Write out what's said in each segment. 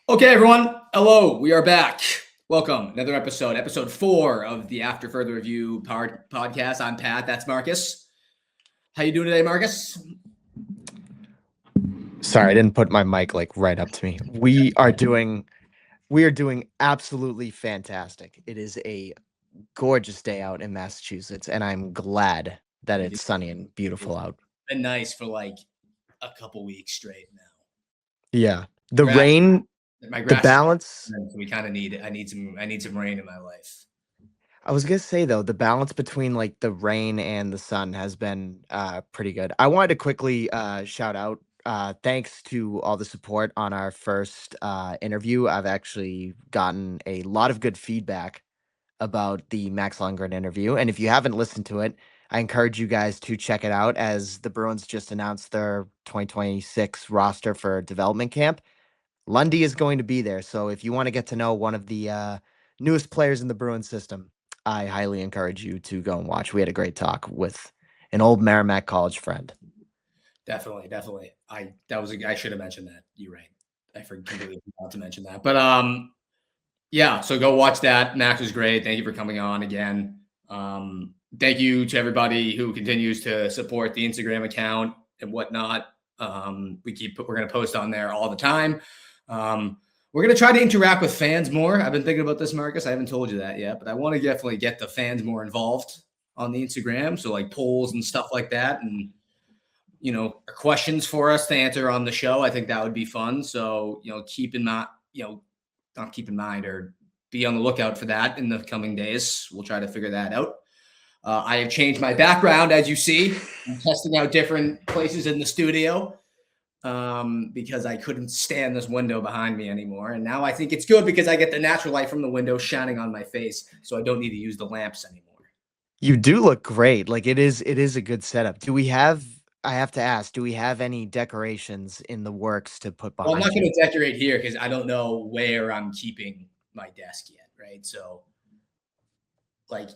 Okay, everyone. Hello. We are back. Welcome. Another episode 4 of the After Further Review podcast. I'm Pat. That's Marcus. How you doing today, Marcus? Sorry, I didn't put my mic right up to me. We are doing absolutely fantastic. It is a gorgeous day out in Massachusetts, and I'm glad that It it's sunny and has beautiful out. been nice for like a couple weeks straight now. Yeah. The Grass, rain, my the grass is balance. so we kind of need it. I need some rain in my life. I was gonna say though, the balance between the rain and the sun has been pretty good. I wanted to quickly shout out thanks to all the support on our first interview. I've actually gotten a lot of good feedback about the Max Lundgren interview. And if you haven't listened to it, I encourage you guys to check it out as the Bruins just announced their 2026 roster for development camp. Lundy is going to be there. So if you want to get to know one of the newest players in the Bruins system, I highly encourage you to go and watch. We had a great talk with an old Merrimack College friend. Definitely. I should have mentioned that. You're right. I completely forgot to mention that. But yeah, so go watch that. Max was great. Thank you for coming on again. Thank you to everybody who continues to support the Instagram account and whatnot. We're going to post on there all the time. We're going to try to interact with fans more. I've been thinking about this, Marcus. I haven't told you that yet, but I want to definitely get the fans more involved on the Instagram. So like polls and stuff like that. And, questions for us to answer on the show. I think that would be fun. So, keep in mind, not keep in mind or be on the lookout for that in the coming days. We'll try to figure that out. I have changed my background, as you see. I'm testing out different places in the studio because I couldn't stand this window behind me anymore. And now I think it's good because I get the natural light from the window shining on my face, so I don't need to use the lamps anymore. You do look great. It is a good setup. I have to ask, do we have any decorations in the works to put Well, I'm not behind going you? to decorate here because I don't know where I'm keeping my desk yet, right? So, like,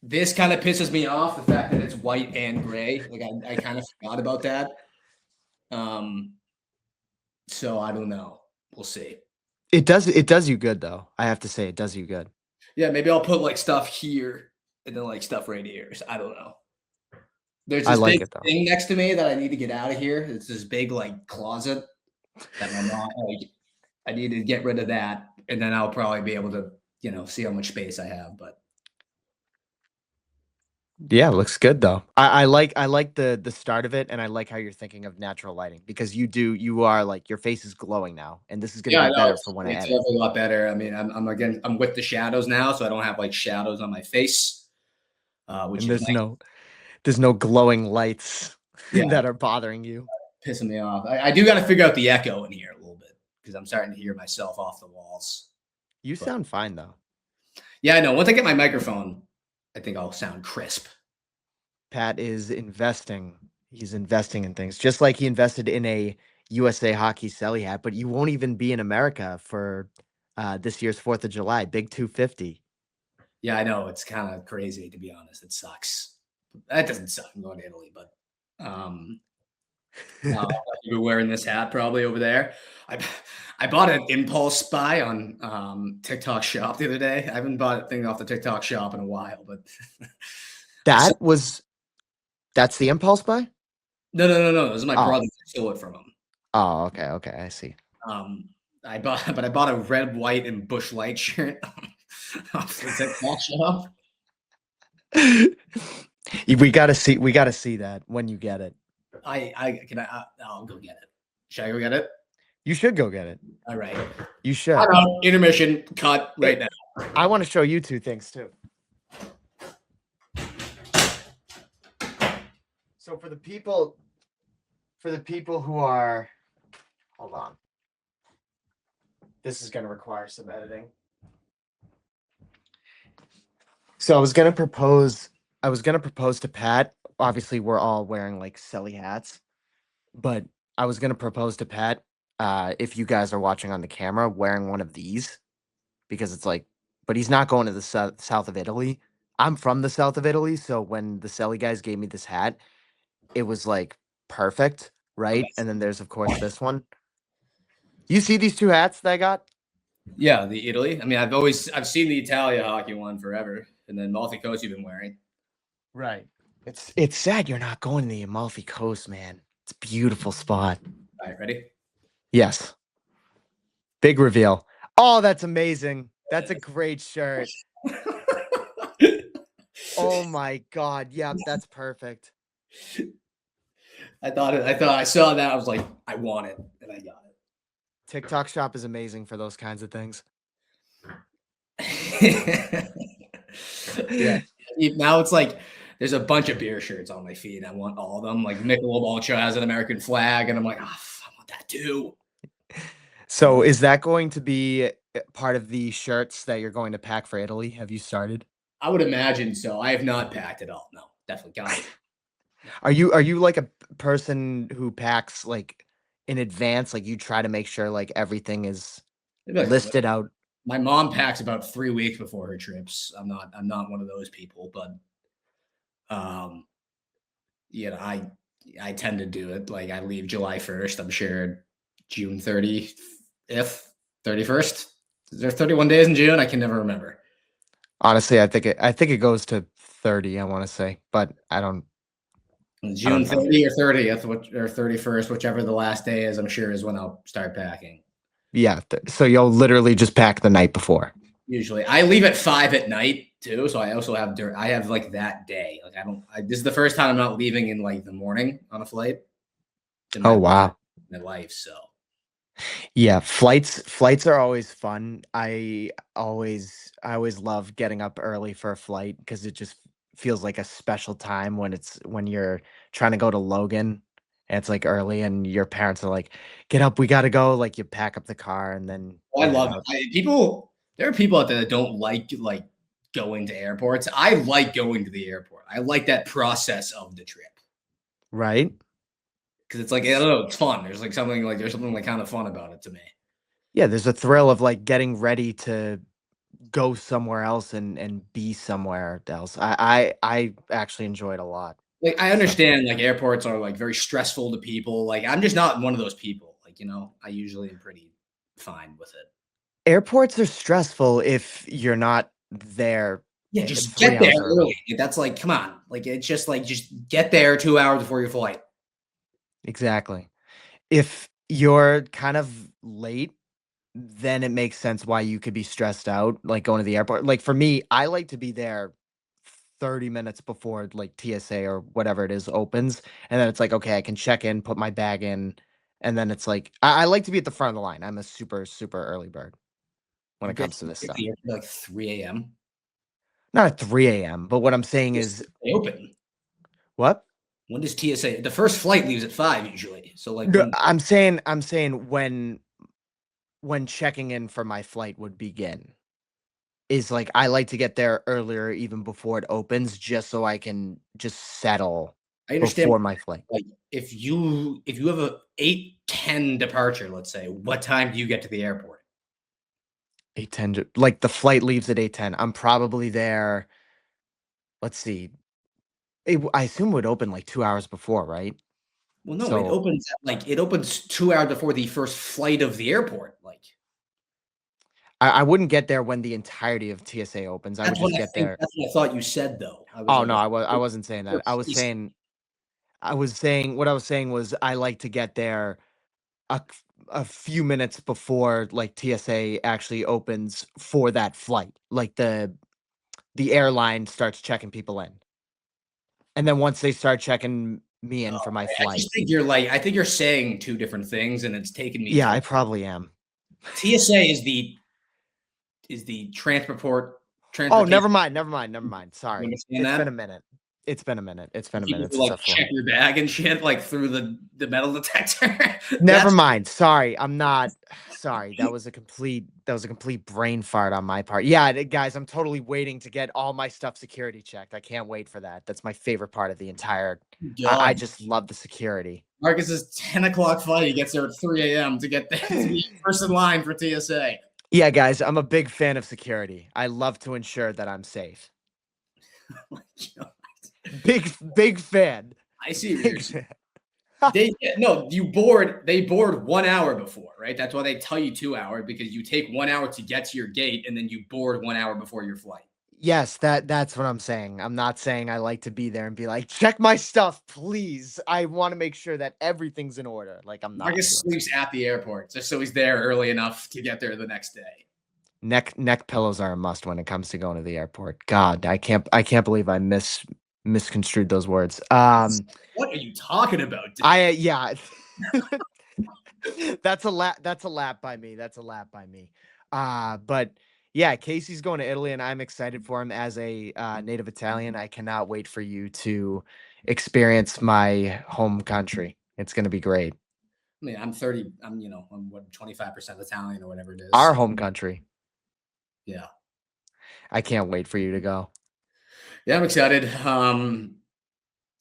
this kind of pisses me off, the fact that it's white and gray. Like, I kind of forgot about that. Um, so I don't know. We'll see. It does you good though. I have to say it does you good. Yeah, maybe I'll put like stuff here and then like stuff right here. So I don't know. There's I this like big it though. thing next to me that I need to get out of here. It's this big like closet that I'm not like. I need to get rid of that, and then I'll probably be able to, see how much space I have. But Yeah, it looks good though. I like the start of it, and I like how you're thinking of natural lighting because you are like your face is glowing now, and this is going to yeah, I be know better it's, for when I it's edit. definitely a lot better. I mean, I'm with the shadows now, so I don't have like shadows on my face, which And is nice. there's no glowing lights Yeah, that are bothering you. pissing me off. I do got to figure out the echo in here a little bit because I'm starting to hear myself off the walls. You But sound fine though. yeah, I know. Once I get my microphone, I think I'll sound crisp. Pat is investing. He's investing in things just like he invested in a USA Hockey Selly hat, but you won't even be in America for this year's 4th of July, Big 250. Yeah, I know. It's kind of crazy, to be honest. It sucks. That doesn't suck. I'm going to Italy, but you're wearing this hat probably over there. I I bought an impulse buy on TikTok Shop the other day. I haven't bought a thing off the TikTok Shop in a while, but I saw. That was that's the impulse buy? No. This is my Oh. brother. I stole it from him. Oh, okay, I see. Um, I bought a red, white, and Bush Light shirt off the TikTok Shop. We gotta see that when you get it. I'll go get it. Should I go get it? You should go get it. All right. You I'm should. out. Intermission. Cut right now. I want to show you two things too. So for the people who are, hold on. This is going to require some editing. So I was going to propose to Pat. Obviously, we're all wearing like silly hats, but I was going to propose to Pat if you guys are watching on the camera wearing one of these because it's like, but he's not going to the south of Italy. I'm from the south of Italy, so when the Selly guys gave me this hat, it was like perfect, Okay. right? And then there's of course this one. You see these two hats that I got? Yeah, the Italy. I mean, I've seen the Italia hockey one forever, and then Malty Coast you've been wearing. Right. It's sad you're not going to the Amalfi Coast, man. It's a beautiful spot. All right, ready? Yes. Big reveal. Oh, that's amazing. That's a great shirt. Oh my god. Yep, that's perfect. I saw that. I was like, I want it, and I got TikTok shop is amazing for those kinds of things. it. Yeah. Now it's like there's a bunch of beer shirts on my feed. I want all of them. Like Michelob Ultra has an American flag, and I'm like, I want that too. So, is that going to be part of the shirts that you're going to pack for Italy? Have you started? I would imagine so. I have not packed it all. No, definitely got it. Are you like a person who packs like in advance? Like you try to make sure like everything is Maybe like listed out. my mom packs about 3 weeks before her trips. I'm not one of those people, but um, I tend to do it. Like I leave July 1st. I'm sure June 30th, 31st. Is there 31 days in June? I can never remember. Honestly, I think it goes to 30, I want to say, but I June don't know. 30th or 30th, or 31st, whichever the last day is, I'm sure is when I'll start packing. Yeah, so you'll literally just pack the night before. Usually, I leave at 5 at night too, so I also have I have like that day. Like I don't. This is the first time I'm not leaving in like the morning on a flight in Oh my wow. life. So Yeah, flights are always fun. I always love getting up early for a flight because it just feels like a special time when you're trying to go to Logan and it's like early and your parents are like, "Get up, we gotta go." Like you pack up the car and then I you head love out. it. There are people out there that don't like going to airports. I like going to the airport. I like that process of the trip Right? because it's like I don't know, it's fun. There's something like kind of fun about it to me. Yeah, there's a thrill of like getting ready to go somewhere else and be somewhere else. I actually enjoy it a lot. Like I So understand like airports are like very stressful to people. Like I'm just not one of those people. Like I usually am pretty fine with it. airports are stressful if you're not there Yeah, just 3 get there hours early. early. That's like, come on. Like it's just like just get there 2 hours before your flight. Exactly. If you're kind of late, then it makes sense why you could be stressed out, like, going to the airport. Like, for me, I like to be there 30 minutes before, like, TSA or whatever it is opens, and then it's like, "Okay, I can check in, put my bag in," and then it's like I like to be at the front of the line. I'm a super, super early bird when You it get comes to to this the stuff. airport at like 3 a.m. Not at 3 AM, but what I'm saying is They open. what? When does TSA? The first flight leaves at 5 usually. So like No, when I'm saying when checking in for my flight would begin. Is like I like to get there earlier even before it opens just so I can just settle I understand before my flight. like if you have a 8:10 departure, let's say, what time do you get to the airport? 8:10 like the flight leaves at 8:10. I'm probably there, let's see. I assume it would open like 2 hours before, right? Well, no, So it opens 2 hours before the first flight of the airport. Like I wouldn't get there when the entirety of TSA opens. I would just get there. that's what I thought you said though. I was Oh like, no, I wasn't saying that. I was saying what I was saying was I like to get there a few minutes before like TSA actually opens for that flight. Like the airline starts checking people in. And then once they start checking me in for my I flight, just think I think you're saying two different things, and it's taken me yeah, till I probably am. TSA is the Oh, transportation. never mind, never mind, never mind. You Sorry. understand It's been a that? minute. It's been a minute. It's been And a people minute who since like I've check flown. your bag and shit like through the metal detector. Never That's mind. Sorry. I'm not sorry. That was a complete brain fart on my part. Yeah, guys, I'm totally waiting to get all my stuff security checked. I can't wait for that. That's my favorite part of the entire I God. just love the security. Marcus's 10 o'clock flight. He gets there at 3 a.m. to get there to be first in line for TSA. Yeah, guys, I'm a big fan of security. I love to ensure that I'm safe. Big fan. I see what you're Big saying. fan. They board 1 hour before, right? That's why they tell you 2 hours, because you take 1 hour to get to your gate and then you board 1 hour before your flight. Yes, that's what I'm saying. I'm not saying I like to be there and be like, check my stuff, please. I want to make sure that everything's in order. Like I'm not Marcus doing that. sleeps at the airport just so he's there early enough to get there the next day. Neck pillows are a must when it comes to going to the airport. God, I can't believe I misconstrued those words. What are you talking about, dude? Yeah. That's a lap by me. That's a lap by me. But yeah, Casey's going to Italy, and I'm excited for him as a native Italian. I cannot wait for you to experience my home country. It's going to be great. I mean, I'm 30. I'm what 25% Italian or whatever it is. Our So home country. yeah, I can't wait for you to go. yeah, I'm excited.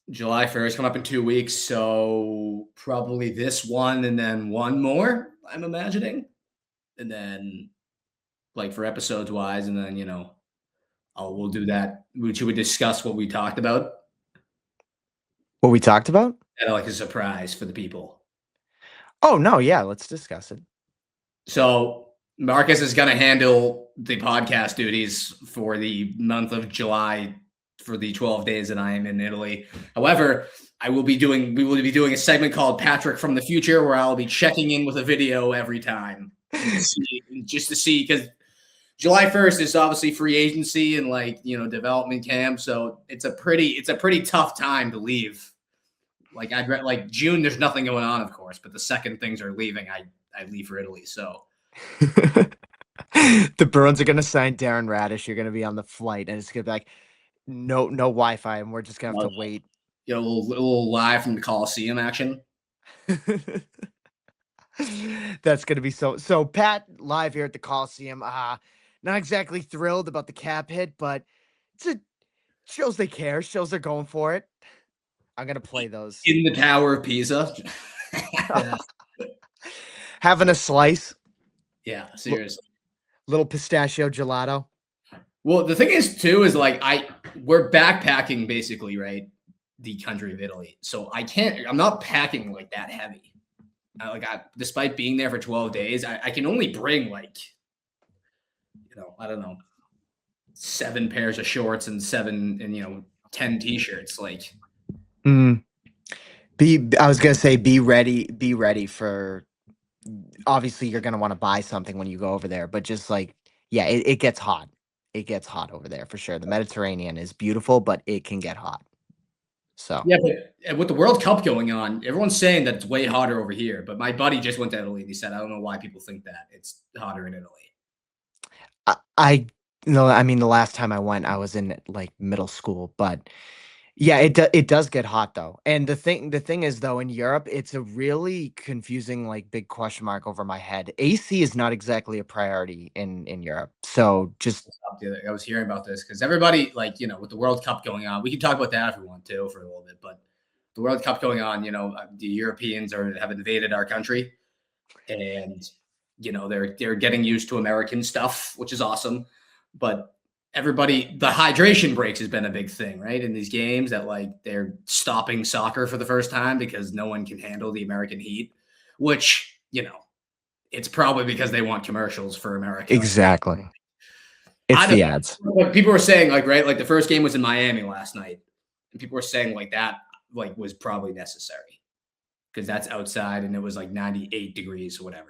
July 1st come up in 2 weeks, so probably this one and then one more. I'm imagining, and then like for episodes wise, and then we'll do that. Should we discuss what we talked about? What we talked about? And like a surprise for the people. Oh no, yeah, let's discuss it. So Marcus is going to handle the podcast duties for the month of July for the 12 days that I am in Italy. However, we will be doing a segment called Patrick from the Future, where I'll be checking in with a video every time just to see, because July 1st is obviously free agency and development camp. So it's a pretty tough time to leave. Like like June, there's nothing going on, of course, but the second things are leaving, I leave for Italy. So The Bruins are gonna sign Darren Radish. You're gonna be on the flight, and it's gonna be like no Wi-Fi, and we're just gonna have to wait. a little live from the Coliseum action. That's gonna be so. Pat live here at the Coliseum. Not exactly thrilled about the cap hit, but it shows they care. Shows they're going for it. I'm gonna play those. In the Tower of Pisa. Having a slice, Yeah, seriously. little pistachio gelato. Well, the thing is too is we're backpacking basically, right? The country of Italy. So I'm not packing like that heavy. Despite being there for 12 days, I can only bring I don't know, 7 pairs of shorts and 10 t-shirts. Mm. I was gonna say, be ready for. Obviously, you're gonna want to buy something when you go over there, but just yeah, it gets hot. It gets hot over there for sure. The Mediterranean is beautiful, but it can get hot. So Yeah, but with the World Cup going on, everyone's saying that it's way hotter over here. But my buddy just went to Italy and he said, I don't know why people think that it's hotter in Italy. I no, I mean the last time I went, I was in like middle school, but yeah, it does get hot though. And the thing is though, in Europe, it's a really confusing big question mark over my head. AC is not exactly a priority in Europe. So just I was hearing about this because everybody, with the World Cup going on, we can talk about that if we want to for a little bit. But the World Cup going on, the Europeans have invaded our country, and they're getting used to American stuff, which is awesome. But the hydration breaks has been a big thing, right? In these games that they're stopping soccer for the first time because no one can handle the American heat, which, it's probably because they want commercials for America. exactly. It's the ads. People were saying right, the first game was in Miami last night, and people were saying that was probably necessary because that's outside and it was 98 degrees or whatever.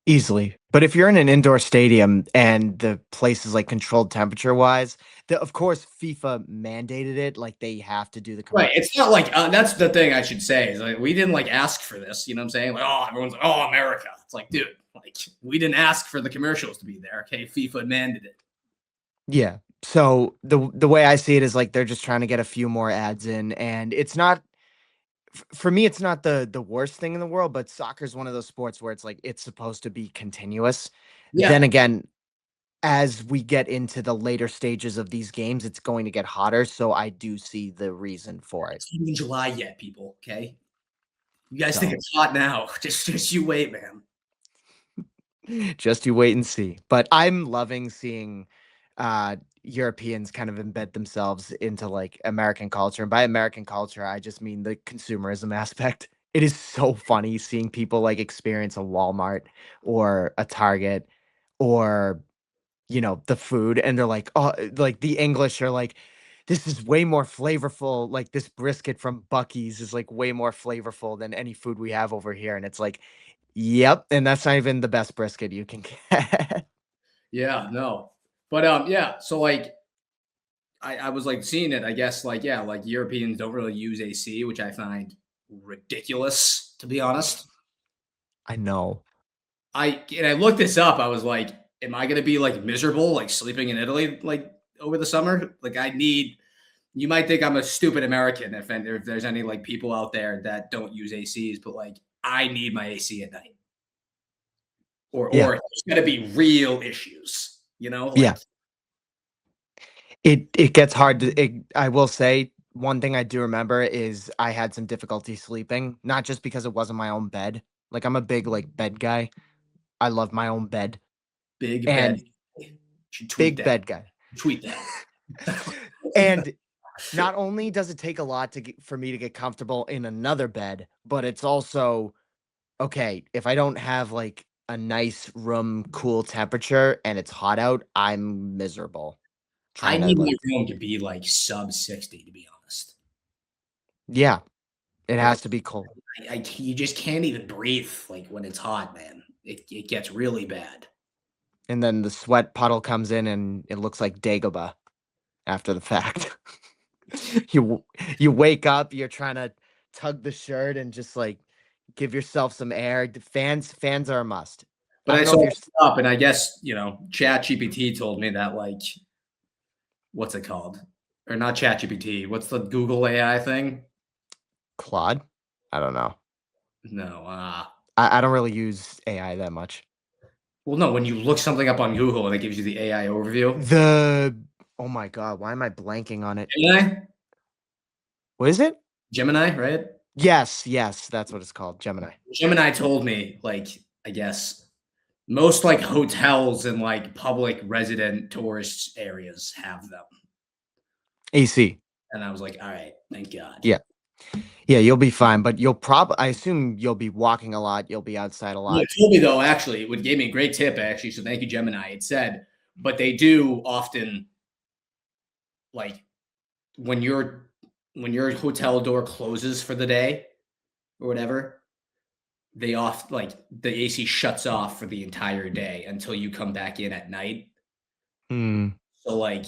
Easily. But if you're in an indoor stadium and the place is controlled temperature wise, of course FIFA mandated it. Like they have to do the Right. It's not that's the thing I should say is we didn't ask for this. You know what I'm saying? Everyone's oh, America. It's dude, we didn't ask for the commercials to be there. Okay. FIFA mandated it. Yeah. So the way I see it is they're just trying to get a few more ads in, and it's not for me, it's not the worst thing in the world, but soccer is one of those sports where it's supposed to be continuous. Yeah. Then again, as we get into the later stages of these games, it's going to get hotter. So I do see the reason for it. It's not even July yet, people. Okay. You guys think it's hot now. Just you wait, man. Just you wait and see. But I'm loving seeing Europeans kind of embed themselves into like American culture. And by American culture, I just mean the consumerism aspect. It is so funny seeing people like experience a Walmart or a Target or, the food, and they're like, oh, like the English are like, this is way more flavorful. Like this brisket from Bucky's is like way more flavorful than any food we have over here. And it's like, yep. And that's not even the best brisket you can get. Yeah, no. But yeah, so like I was like seeing it, I guess like yeah, like Europeans don't really use AC, which I find ridiculous to be honest. I know. I looked this up. I was like, am I gonna be like miserable like sleeping in Italy like over the summer? Like I need you might think I'm a stupid American if there's any like people out there that don't use ACs, but like I need my AC at night. Yeah. Or it's gonna be real issues, Yeah. like It gets hard I will say one thing I do remember is I had some difficulty sleeping, not just because it wasn't my own bed. Like I'm a big like bed guy. I love my own bed big bed. and Should tweet big that. bed guy. Tweet that. And not only does it take a lot for me to get comfortable in another bed, but it's also okay, if I don't have like a nice room cool temperature and it's hot out, I'm miserable I trying to need my like room to be like sub 60 to be honest. yeah, it Like has to be cold. you just can't even breathe like when it's hot, man. It gets really bad. And then the sweat puddle comes in and it looks like Dagobah after the fact. you you wake up, you're trying to tug the shirt and just like give yourself some air. The fans are a must. But I I don't know if saw you're it up, and I guess Chat GPT told me that like what's it called? Or not Chat GPT. What's the Google AI thing? Claude. I don't know. No. I don't really use AI that much. Well, no. When you look something up on Google and it gives you the AI overview. The oh my god, why am I blanking on it? Gemini. What is it? Gemini, right? Yes, that's what it's called. Gemini. Gemini told me like I guess most like hotels and like public resident tourist areas have them. AC. And I was like, all right, thank God. Yeah. Yeah, you'll be fine, but I assume you'll be walking a lot, you'll be outside a Yeah, lot. it told me though, actually, it gave me a great tip, actually. So thank you, Gemini. It said, but they do often like when your hotel door closes for the day or whatever, they off like the AC shuts off for the entire day until you come back in at night. Hmm. So like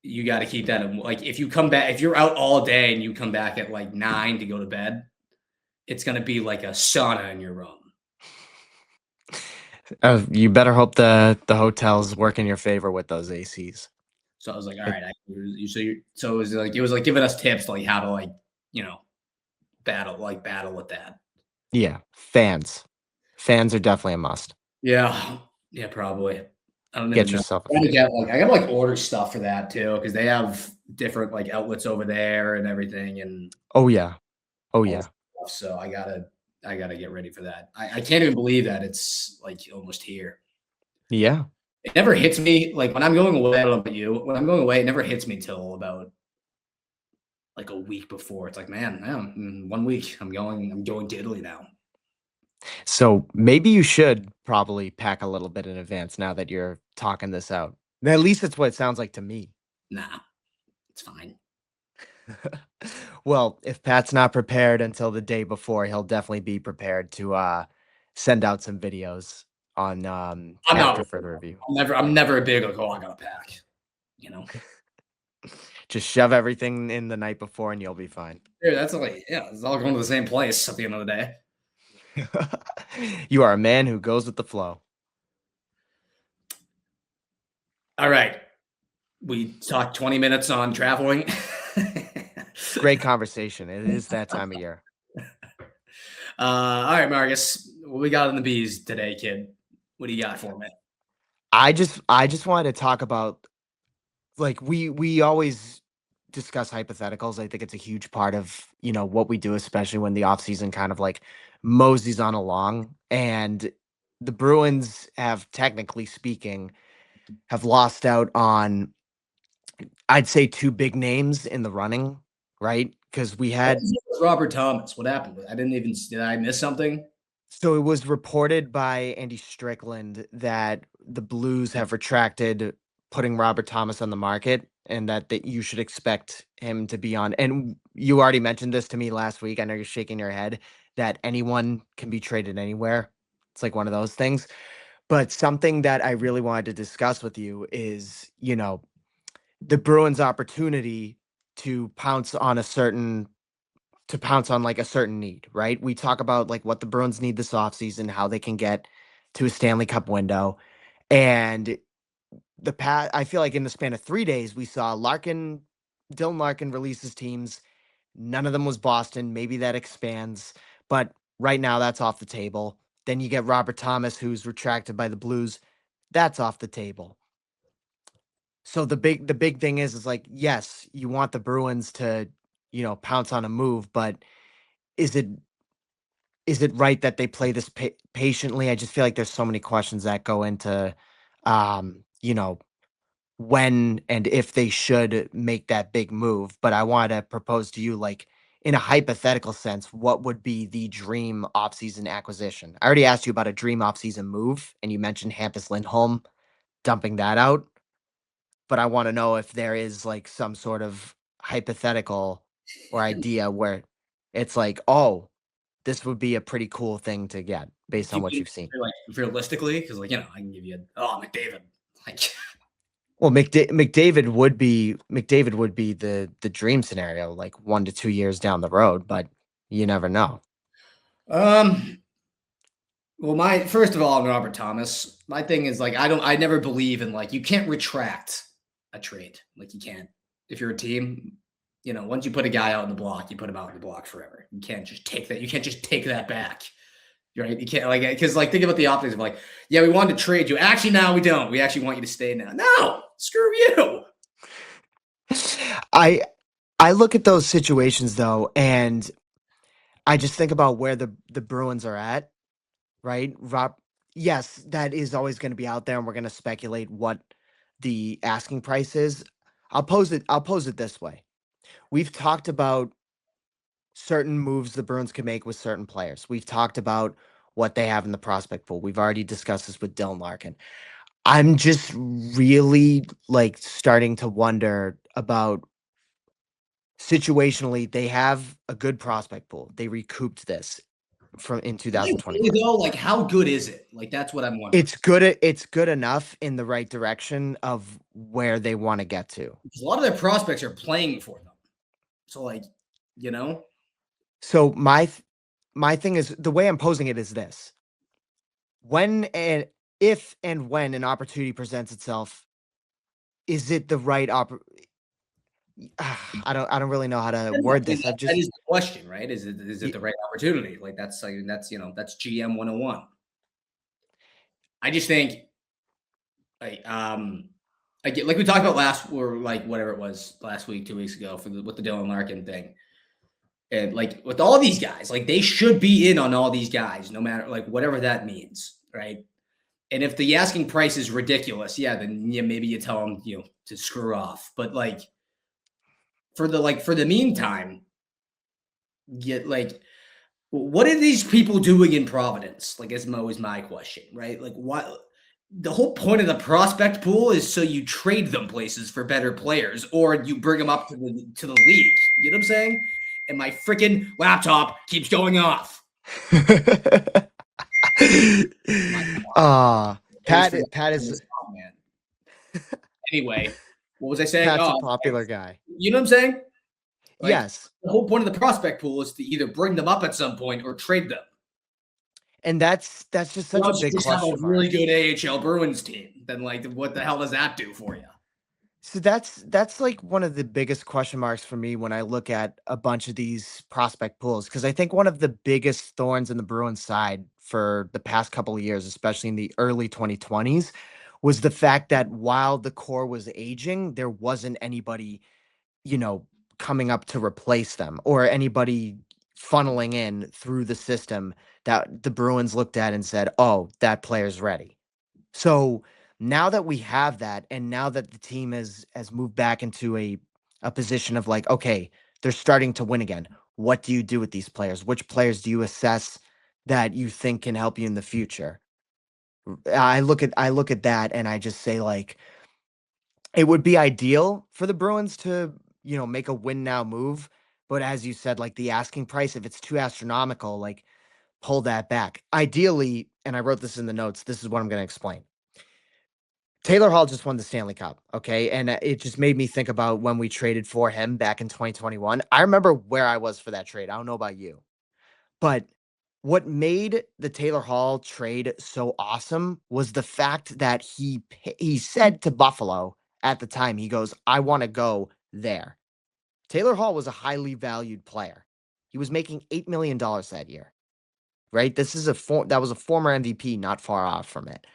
you got to keep that in, like if you come back if you're out all day and you come back at like 9 to go to bed, it's gonna be like a sauna in your room. You better hope the hotels work in your favor with those ACs. So I was like, all It, right, so it was like giving us tips like how to like you know battle with that. yeah, fans. Fans are definitely a must. Yeah, yeah, probably. I don't even Get know. yourself a I gotta fan. get like I gotta like order stuff for that too because they have different like outlets over there and everything and Oh yeah. Oh all this yeah. stuff. So I gotta get ready for that. I can't even believe that it's like almost here. Yeah. It never hits me like when I'm going away. I don't know about you. When I'm going away, it never hits me till about like a week before. It's like, man, in 1 week I'm going to Italy now. So maybe you should probably pack a little bit in advance now that you're talking this out. At least that's what it sounds like to me. Nah, it's fine. Well, if Pat's not prepared until the day before, he'll definitely be prepared to send out some videos on I'm not after further review. I'm never a big like, oh, I gotta pack, you know. Just shove everything in the night before and you'll be fine. Yeah, that's like yeah, it's all going to the same place at the end of the day. You are a man who goes with the flow. All right. We talked 20 minutes on traveling. Great conversation. It is that time of year. All right, Marcus. What we got in the bees today, kid? What do you got for me? I just wanted to talk about like we always discuss hypotheticals. I think it's a huge part of, what we do, especially when the off season kind of like moseys on along. And the Bruins have technically speaking have lost out on I'd say two big names in the running, right? Because we What had was it with Robert Thomas? What happened? I didn't even. Did I miss something? so it was reported by Andy Strickland that the Blues have retracted putting Robert Thomas on the market and that you should expect him to be on. And you already mentioned this to me last week. I know you're shaking your head that anyone can be traded anywhere. It's like one of those things. But something that I really wanted to discuss with you is, the Bruins' opportunity to pounce on like a certain need, right? We talk about like what the Bruins need this offseason, how they can get to a Stanley Cup window. And I feel like in the span of 3 days, we saw Dylan Larkin release his teams. None of them was Boston. Maybe that expands, but right now that's off the table. Then you get Robert Thomas, who's retracted by the Blues. That's off the table. So the big thing is like, yes, you want the Bruins to, pounce on a move, but is it is it right that they play this patiently? I just feel like there's so many questions that go into, um, you know, when and if they should make that big move. But I want to propose to you, like, in a hypothetical sense, what would be the dream offseason acquisition? I already asked you about a dream offseason move, and you mentioned Hampus Lindholm dumping that out. But I want to know if there is like some sort of hypothetical or idea where it's like, oh, this would be a pretty cool thing to get based Do on you what mean you've seen. like realistically? Because I can give you McDavid. Like Well, McDavid would be the dream scenario, like 1 to 2 years down the road, but you never know. um. Well, my first of all, Robert Thomas. My thing is like I never believe in like you can't retract a trade. Like you can't if you're a team. Once you put a guy out on the block, you put him out on the block forever. You can't just take that. You can't just take that back. Right? You can't like because like think about the optics of like, yeah, we wanted to trade you. Actually, now we don't. We actually want you to stay now. No, screw you. I I look at those situations though, and I just think about where the Bruins are at, right? Yes, that is always going to be out there, and we're going to speculate what the asking price is. I'll pose it this way. We've talked about certain moves the Bruins can make with certain players. We've talked about what they have in the prospect pool. We've already discussed this with Dylan Larkin. I'm just really like starting to wonder about situationally, they have a good prospect pool. They recouped this from in Really 2025. though, like how good is it? Like that's what I'm wondering. It's good enough in the right direction of where they want to get to. Because a lot of their prospects are playing for them. So like, you know, So my thing is the way I'm posing it is this. When and if and when an opportunity presents itself, is it the right I don't really know how to word this. I've that just is the question, right? Is it the right opportunity? Like that's GM 101. I just think like I get like we talked about last or like whatever it was last week, 2 weeks ago with the Dylan Larkin thing. And like with all these guys, like they should be in on all these guys, no matter like whatever that means, right? And if the asking price is ridiculous, yeah, then yeah, maybe you tell them to screw off. But like for the meantime, get like what are these people doing in Providence? Like is always my question, right? Like what the whole point of the prospect pool is so you trade them places for better players or you bring them up to the league. You know what I'm saying? And my freaking laptop keeps going off. My always forget Pat to turn is this off, man. Anyway, what was I saying? Pat's a Oh, popular guy. you know what I'm saying? Like Yes. the whole point of the prospect pool is to either bring them up at some point or trade them. And that's just Or such a else you big just have a question really mark. good AHL Bruins team. Then like what the hell does that do for you? So that's like one of the biggest question marks for me when I look at a bunch of these prospect pools because I think one of the biggest thorns in the Bruins side for the past couple of years, especially in the early 2020s, was the fact that while the core was aging, there wasn't anybody, you know, coming up to replace them or anybody funneling in through the system that the Bruins looked at and said, "Oh, that player's ready." So Now that we have that, and now that the team has moved back into a position of like, okay, they're starting to win again. What do you do with these players? Which players do you assess that you think can help you in the future? I look at that and I just say like it would be ideal for the Bruins to, make a win now move, but as you said, like the asking price, if it's too astronomical, like pull that back. Ideally, and I wrote this in the notes, this is what I'm going to explain. Taylor Hall just won the Stanley Cup, okay? And it just made me think about when we traded for him back in 2021. I remember where I was for that trade. I don't know about you. But what made the Taylor Hall trade so awesome was the fact that he said to Buffalo at the time, he goes, "I want to go there." Taylor Hall was a highly valued player. He was making $8 million that year, right? This is that was a former MVP, not far off from it.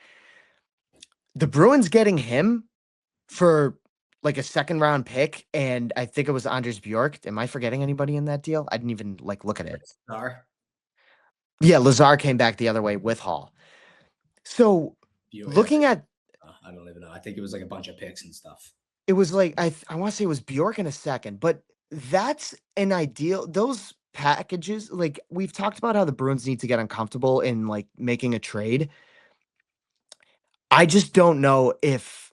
The Bruins getting him for like a second round pick, and I think it was Anders Bjork. Am I forgetting anybody in that deal? I didn't even like look at it. Star. Yeah, Lazar came back the other way with Hall. So Yeah, looking at I don't even know. I think it was like a bunch of picks and stuff. it was like I want to say it was Bjork in a second, but that's an ideal those packages, like we've talked about how the Bruins need to get uncomfortable in like making a trade. I just don't know if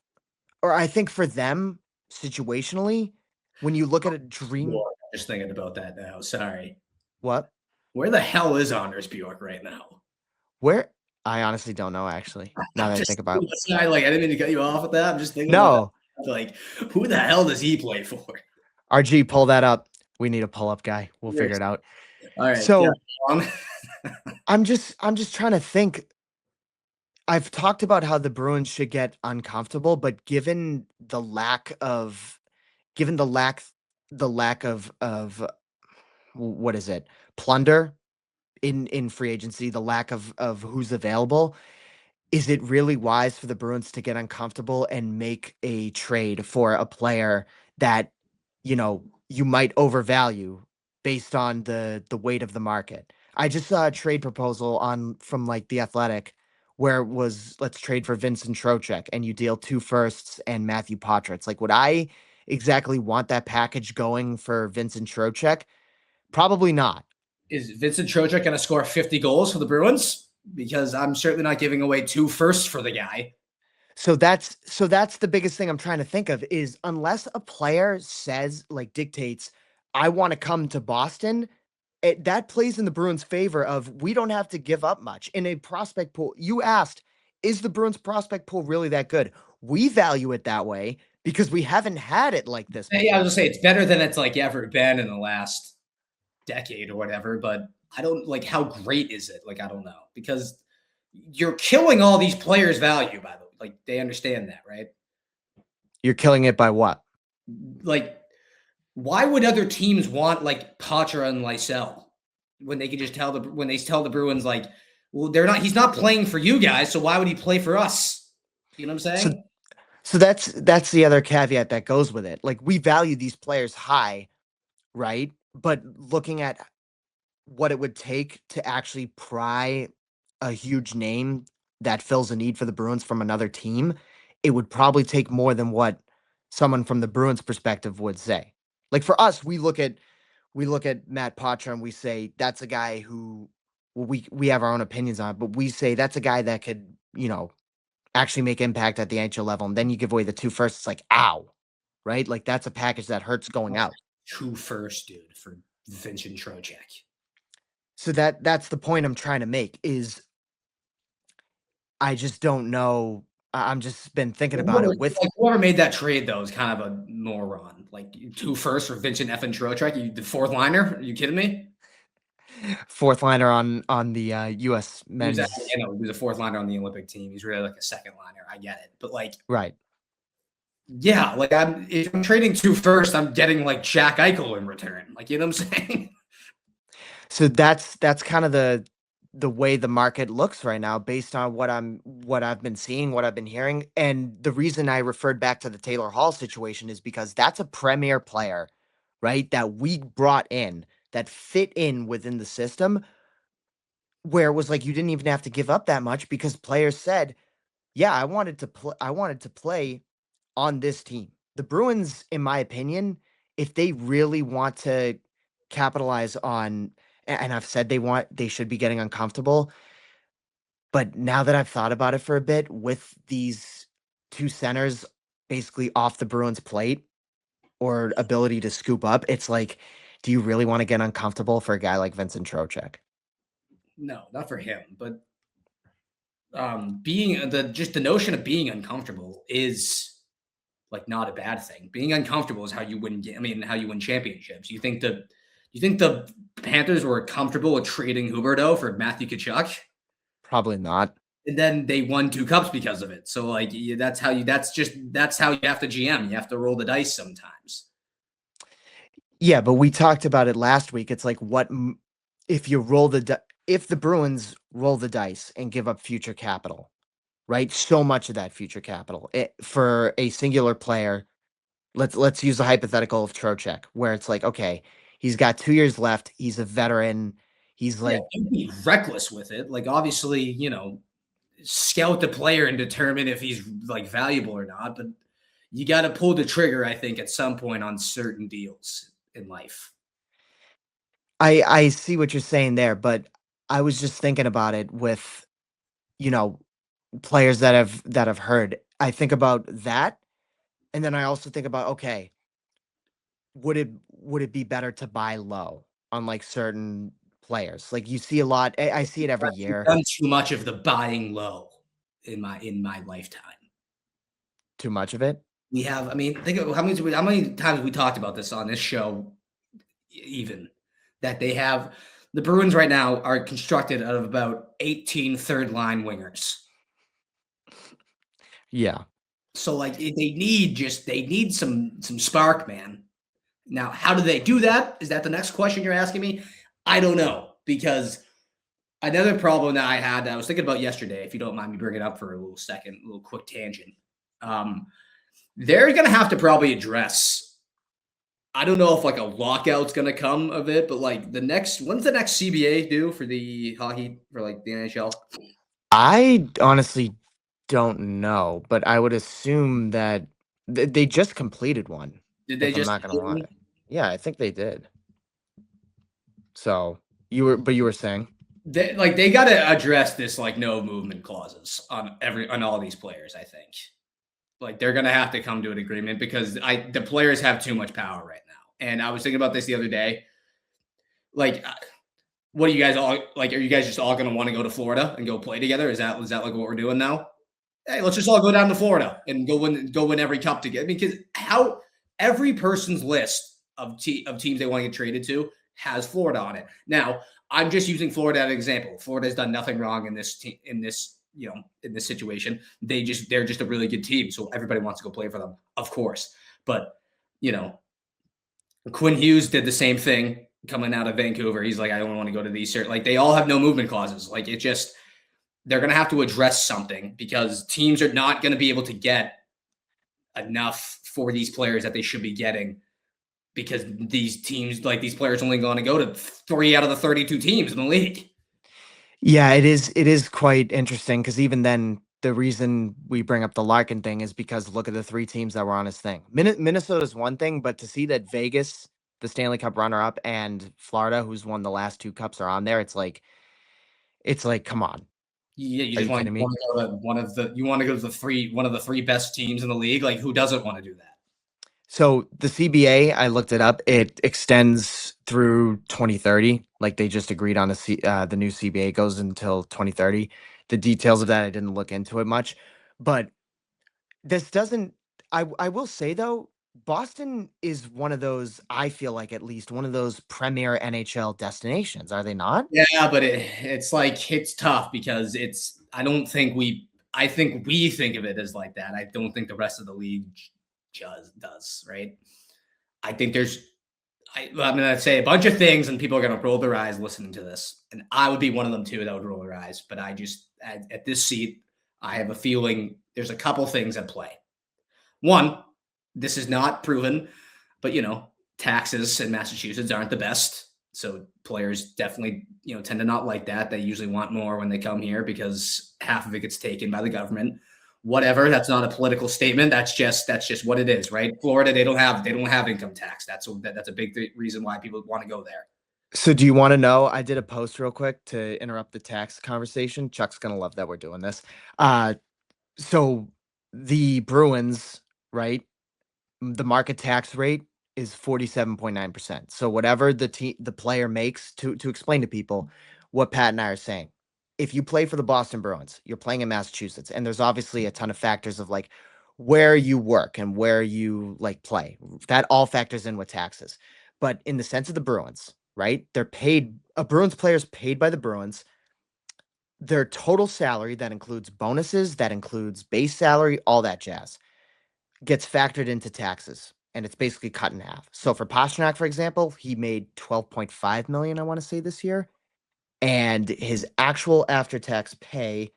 or I think for them situationally, when you look at a dream Well, I'm just thinking about that now. Sorry. what? Where the hell is Anders Bjork right now? Where? I honestly don't know actually. Now I'm that I just think about. sorry, like I didn't mean to cut you off with that. I'm just thinking about that. No. Like, who the hell does he play for? RG, pull that up. We need a pull up guy. We'll figure it out. All right, yeah. So I'm just trying to think. I've talked about how the Bruins should get uncomfortable, but given the lack of what is it? Plunder in free agency, the lack of who's available, is it really wise for the Bruins to get uncomfortable and make a trade for a player that, you might overvalue based on the weight of the market? I just saw a trade proposal on from like The Athletic where it was let's trade for Vincent Trocheck and you deal 2 firsts and Matthew Poitras. Like, would I exactly want that package going for Vincent Trocheck? Probably not. is Vincent Trocheck going to score 50 goals for the Bruins? Because I'm certainly not giving away 2 firsts for the guy. So that's the biggest thing I'm trying to think of is unless a player says like dictates, I want to come to Boston, that plays in the Bruins' favor of we don't have to give up much in a prospect pool. You asked, is the Bruins prospect pool really that good? We value it that way because we haven't had it like this Yeah, I was before. gonna say it's better than it's like ever been in the last decade or whatever, but I don't like how great is it? Like, I don't know. Because you're killing all these players' value, by the way. Like they understand that, right? You're killing it by what? Like, why would other teams want like Patra and Lysell when they could just when they tell the Bruins like, well, he's not playing for you guys, so why would he play for us? You know what I'm So saying? so that's the other caveat that goes with it. Like we value these players high, right? But looking at what it would take to actually pry a huge name that fills a need for the Bruins from another team, it would probably take more than what someone from the Bruins perspective would say. Like for us, we look at Matt Poitras and we say that's a guy who well, we have our own opinions on, but we say that's a guy that could, actually make impact at the NHL level. And then you give away the 2 firsts, it's like, ow, right? Like that's a package that hurts going out. 2 first, dude, for Vincent Trocheck. So that's the point I'm trying to make is I just don't know. I'm just been thinking about it with Whoever made that trade though is kind of a moron. Like 2 firsts for Vincent Effin Trocheck. You the fourth liner? Are you kidding me? fourth liner on the US He was actually, men's he was a fourth liner on the Olympic team. He's really like a second liner. I get it. But like, right. yeah, like if I'm trading 2 first, I'm getting like Jack Eichel in return. Like, you know what I'm saying? So that's kind of the way the market looks right now based on what I've been seeing, what I've been hearing. And the reason I referred back to the Taylor Hall situation is because that's a premier player, right? That we brought in that fit in within the system where it was like you didn't even have to give up that much because players said, yeah, I wanted to play on this team. The Bruins, in my opinion, if they really want to capitalize on, and I've said they should be getting uncomfortable, but now that I've thought about it for a bit, with these two centers basically off the Bruins plate or ability to scoop up, it's like, do you really want to get uncomfortable for a guy like Vincent Trocheck? No, not for him, but being the notion of being uncomfortable is like not a bad thing. Being uncomfortable is how you win. I mean, how you win championships. You think the Panthers were comfortable with trading Huberdeau for Matthew Tkachuk, Probably not. and then they won 2 cups because of it. So like that's how you. That's how you have to GM. You have to roll the dice sometimes. Yeah, but we talked about it last week. It's like if you roll if the Bruins roll the dice and give up future capital, right? So much of that future capital for a singular player. Let's use the hypothetical of Trocheck, where it's like, okay, he's got 2 years left. He's a veteran. He's Yeah, like, don't be reckless with it. Like obviously, scout the player and determine if he's like valuable or not. But you got to pull the trigger, I think, at some point on certain deals in life. I see what you're saying there, but I was just thinking about it with, you know, players that have heard. I think about that, and then I also think about, okay, would it be better to buy low on like certain players? Like you see a lot. I see it every We've year. done too much of the buying low in my lifetime. Too much of it. We have, I mean, think of how many times we talked about this on this show, even that they have the Bruins right now are constructed out of about 18 third line wingers. Yeah. So like they need some spark, man. Now, how do they do that? Is that the next question you're asking me? I don't know because another problem that I had that I was thinking about yesterday, if you don't mind me bringing it up for a little second, a little quick tangent. Um, they're going to have to probably address. I don't know if like a lockout's going to come of it, but like when's the next CBA due for the hockey for like the NHL? I honestly don't know, but I would assume that they just completed one, Did they if I'm just not gonna lie. Yeah, I think they did. So you were saying? they got to address this like no movement clauses on all these players? I think like they're gonna have to come to an agreement because the players have too much power right now. And I was thinking about this the other day. Like, what are you guys all like? Are you guys just all gonna want to go to Florida and go play together? Is that like what we're doing now? Hey, let's just all go down to Florida and go win every cup together. Because how every person's list of teams they want to get traded to has Florida on it. Now, I'm just using Florida as an example. Florida's done nothing wrong in this in this situation. They're just a really good team, so everybody wants to go play for them, of course. But you know, Quinn Hughes did the same thing coming out of Vancouver. He's like, I don't want to go to these. Like they all have no movement clauses. Like it just they're going to have to address something because teams are not going to be able to get enough for these players that they should be getting because these teams, like these players, only going to go to 3 out of the 32 teams in the league. Yeah, it is quite interesting because even then, the reason we bring up the Larkin thing is because look at the 3 teams that were on his thing. Minnesota's one thing, but to see that Vegas, the Stanley Cup runner-up, and Florida, who's won the last 2 cups, are on there, it's like, come on. Yeah, you Are just you kidding me? want to go to you want to go to one of the 3 best teams in the league. Like who doesn't want to do that? So the CBA, I looked it up. It extends through 2030. Like they just agreed on the new CBA goes until 2030. The details of that I didn't look into it much, but this doesn't. I will say though, Boston is one of those. I feel like at least one of those premier NHL destinations. Are they not? Yeah, but it's like it's tough because I think we think of it as like that. I don't think the rest of the league does, right? I think I'm going to say a bunch of things and people are going to roll their eyes listening to this. And I would be one of them too that would roll their eyes. But I just, at this seat, I have a feeling there's a couple things at play. One, this is not proven, but taxes in Massachusetts aren't the best. So players definitely, tend to not like that. They usually want more when they come here because half of it gets taken by the government. whatever. That's not a political statement. That's just what it is, right? Florida, they don't have income tax. That's a big reason why people want to go there. So do you want to know? I did a post real quick to interrupt the tax conversation. Chuck's gonna love that we're doing this. Uh, so the Bruins, right? The market tax rate is 47.9%. So whatever the player makes, to explain to people what Pat and I are saying. If you play for the Boston Bruins, you're playing in Massachusetts, and there's obviously a ton of factors of like where you work and where you like play. That all factors in with taxes. But in the sense of the Bruins, right? They're paid, a Bruins player is paid by the Bruins. Their total salary, that includes bonuses, that includes base salary, all that jazz, gets factored into taxes, and it's basically cut in half. So for Pastrnak, for example, he made 12.5 million, I want to say, this year, and his actual after-tax pay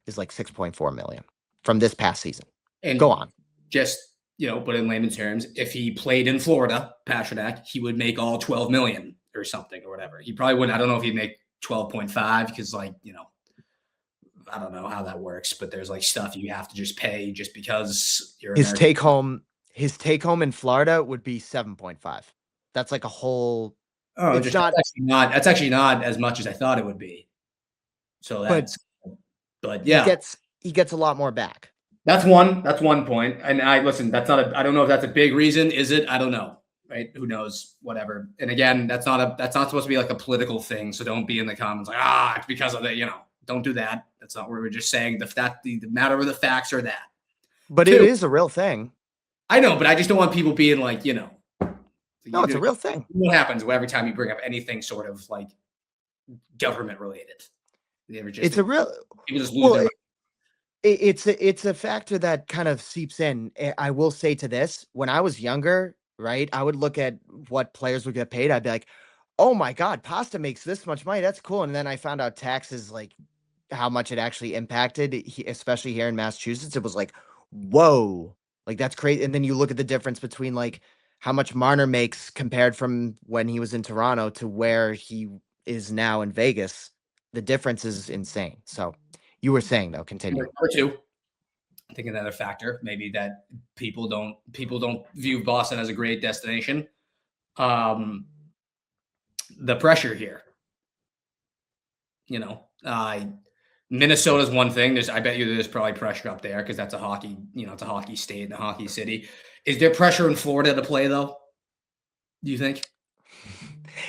is like 6.4 million from this past season. Go And on. just, but in layman's terms, if he played in Florida, Pastrnak, he would make all 12 million or something or whatever. He probably wouldn't. I don't know if he'd make 12.5 because, like, I don't know how that works, but there's like stuff you have to just pay just because you're His American. take home in Florida would be 7.5. That's like a whole. Oh, It's just not, that's actually not as much as I thought it would be. So but but he yeah, gets a lot more back. that's one point. And I listen, I don't know if that's a big reason. Is it? I don't know. Right? Who knows? Whatever. And again, that's not supposed to be like a political thing. So don't be in the comments like, it's because of that. Don't do that. That's not what we're just saying. The matter of the facts are that. But it Two, is a real thing. I know, but I just don't want people being like, No, it's a real thing. What happens every time you bring up anything sort of like government related? It's a real. People just lose Well, their. it's a factor that kind of seeps in. I will say to this, when I was younger, right, I would look at what players would get paid. I'd be like, oh my God, Pasta makes this much money. That's cool. And then I found out taxes, like how much it actually impacted, especially here in Massachusetts. It was like, whoa, like that's crazy. And then you look at the difference between like how much Marner makes compared from when he was in Toronto to where he is now in Vegas. The difference is insane. So you were saying though, continue. Number two, I think another factor maybe that people don't view Boston as a great destination. The pressure here. Minnesota's one thing. I bet you there's probably pressure up there because that's a hockey, it's a hockey state and a hockey city. Is there pressure in Florida to play though? Do you think?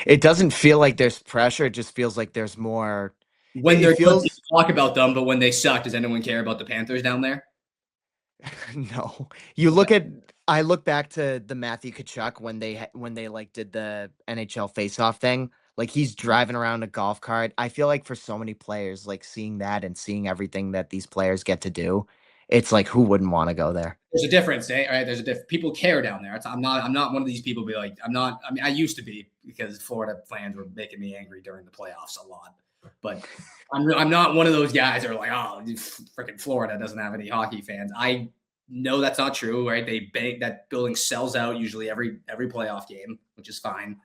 It doesn't feel like there's pressure. It just feels like there's more. When It they're good, feels people talk about them, but when they suck, does anyone care about the Panthers down there? no. You look at. I look back to the Matthew Tkachuk when they like did the NHL face-off thing. Like he's driving around a golf cart. I feel like for so many players, like seeing that and seeing everything that these players get to do, it's like who wouldn't want to go there? There's a difference, eh? All right, there's a difference. People care down there. I'm not one of these people. Be like, I'm not. I mean, I used to be because Florida fans were making me angry during the playoffs a lot. But I'm not one of those guys that are like, oh, freaking Florida doesn't have any hockey fans. I know that's not true, right? That building sells out usually every playoff game, which is fine.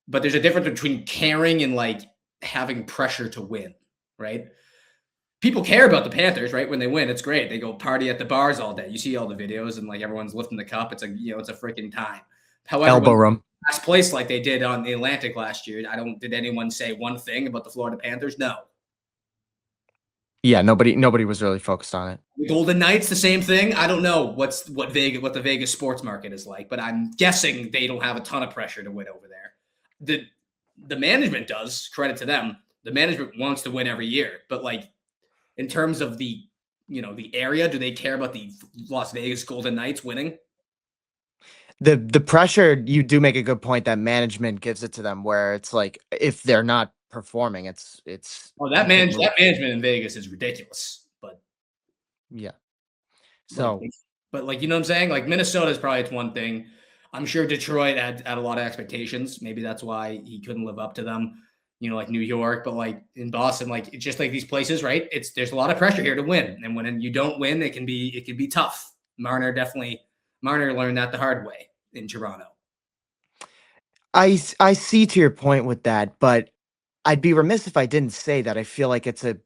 But there's a difference between caring and like having pressure to win, right? People care about the Panthers, right? When they win, it's great. They go party at the bars all day. You see all the videos and like everyone's lifting the cup. It's like, it's a freaking time. However, Elbow room. Last place like they did on the Atlantic last year, did anyone say one thing about the Florida Panthers? No. Yeah, nobody was really focused on it. The Golden Knights, the same thing. I don't know what the Vegas sports market is like, but I'm guessing they don't have a ton of pressure to win over there. The management does, credit to them. The management wants to win every year, but like in terms of the area, do they care about the Las Vegas Golden Knights winning? The pressure, you do make a good point that management gives it to them where it's like if they're not performing, it's that management in Vegas is ridiculous. But yeah. So but like, you know what I'm saying? Like Minnesota is probably one thing. I'm sure Detroit had a lot of expectations. Maybe that's why he couldn't live up to them. Like New York, but like in Boston, like it's just like these places, right? There's a lot of pressure here to win, and when you don't win, it can be tough. Marner learned that the hard way in Toronto. I see to your point with that, but I'd be remiss if I didn't say that I feel like it's a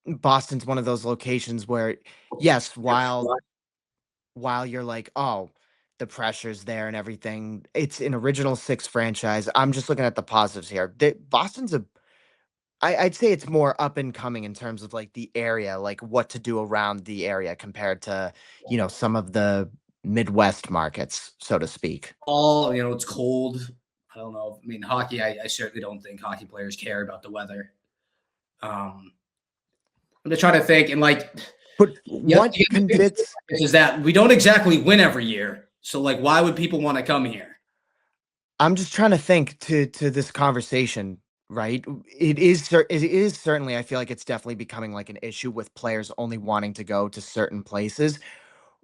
Boston's one of those locations where, yes, while you're like, oh, the pressure's there and everything, it's an original six franchise. I'm just looking at the positives here. Boston's I'd say it's more up and coming in terms of like the area, like what to do around the area compared to, some of the Midwest markets, so to speak. It's cold. I don't know. I mean, hockey. I certainly don't think hockey players care about the weather. Um, I'm just trying to think, and like, But yeah, what convince is that we don't exactly win every year. So like, why would people want to come here? I'm just trying to think to this conversation, right? It is certainly, I feel like it's definitely becoming like an issue with players only wanting to go to certain places.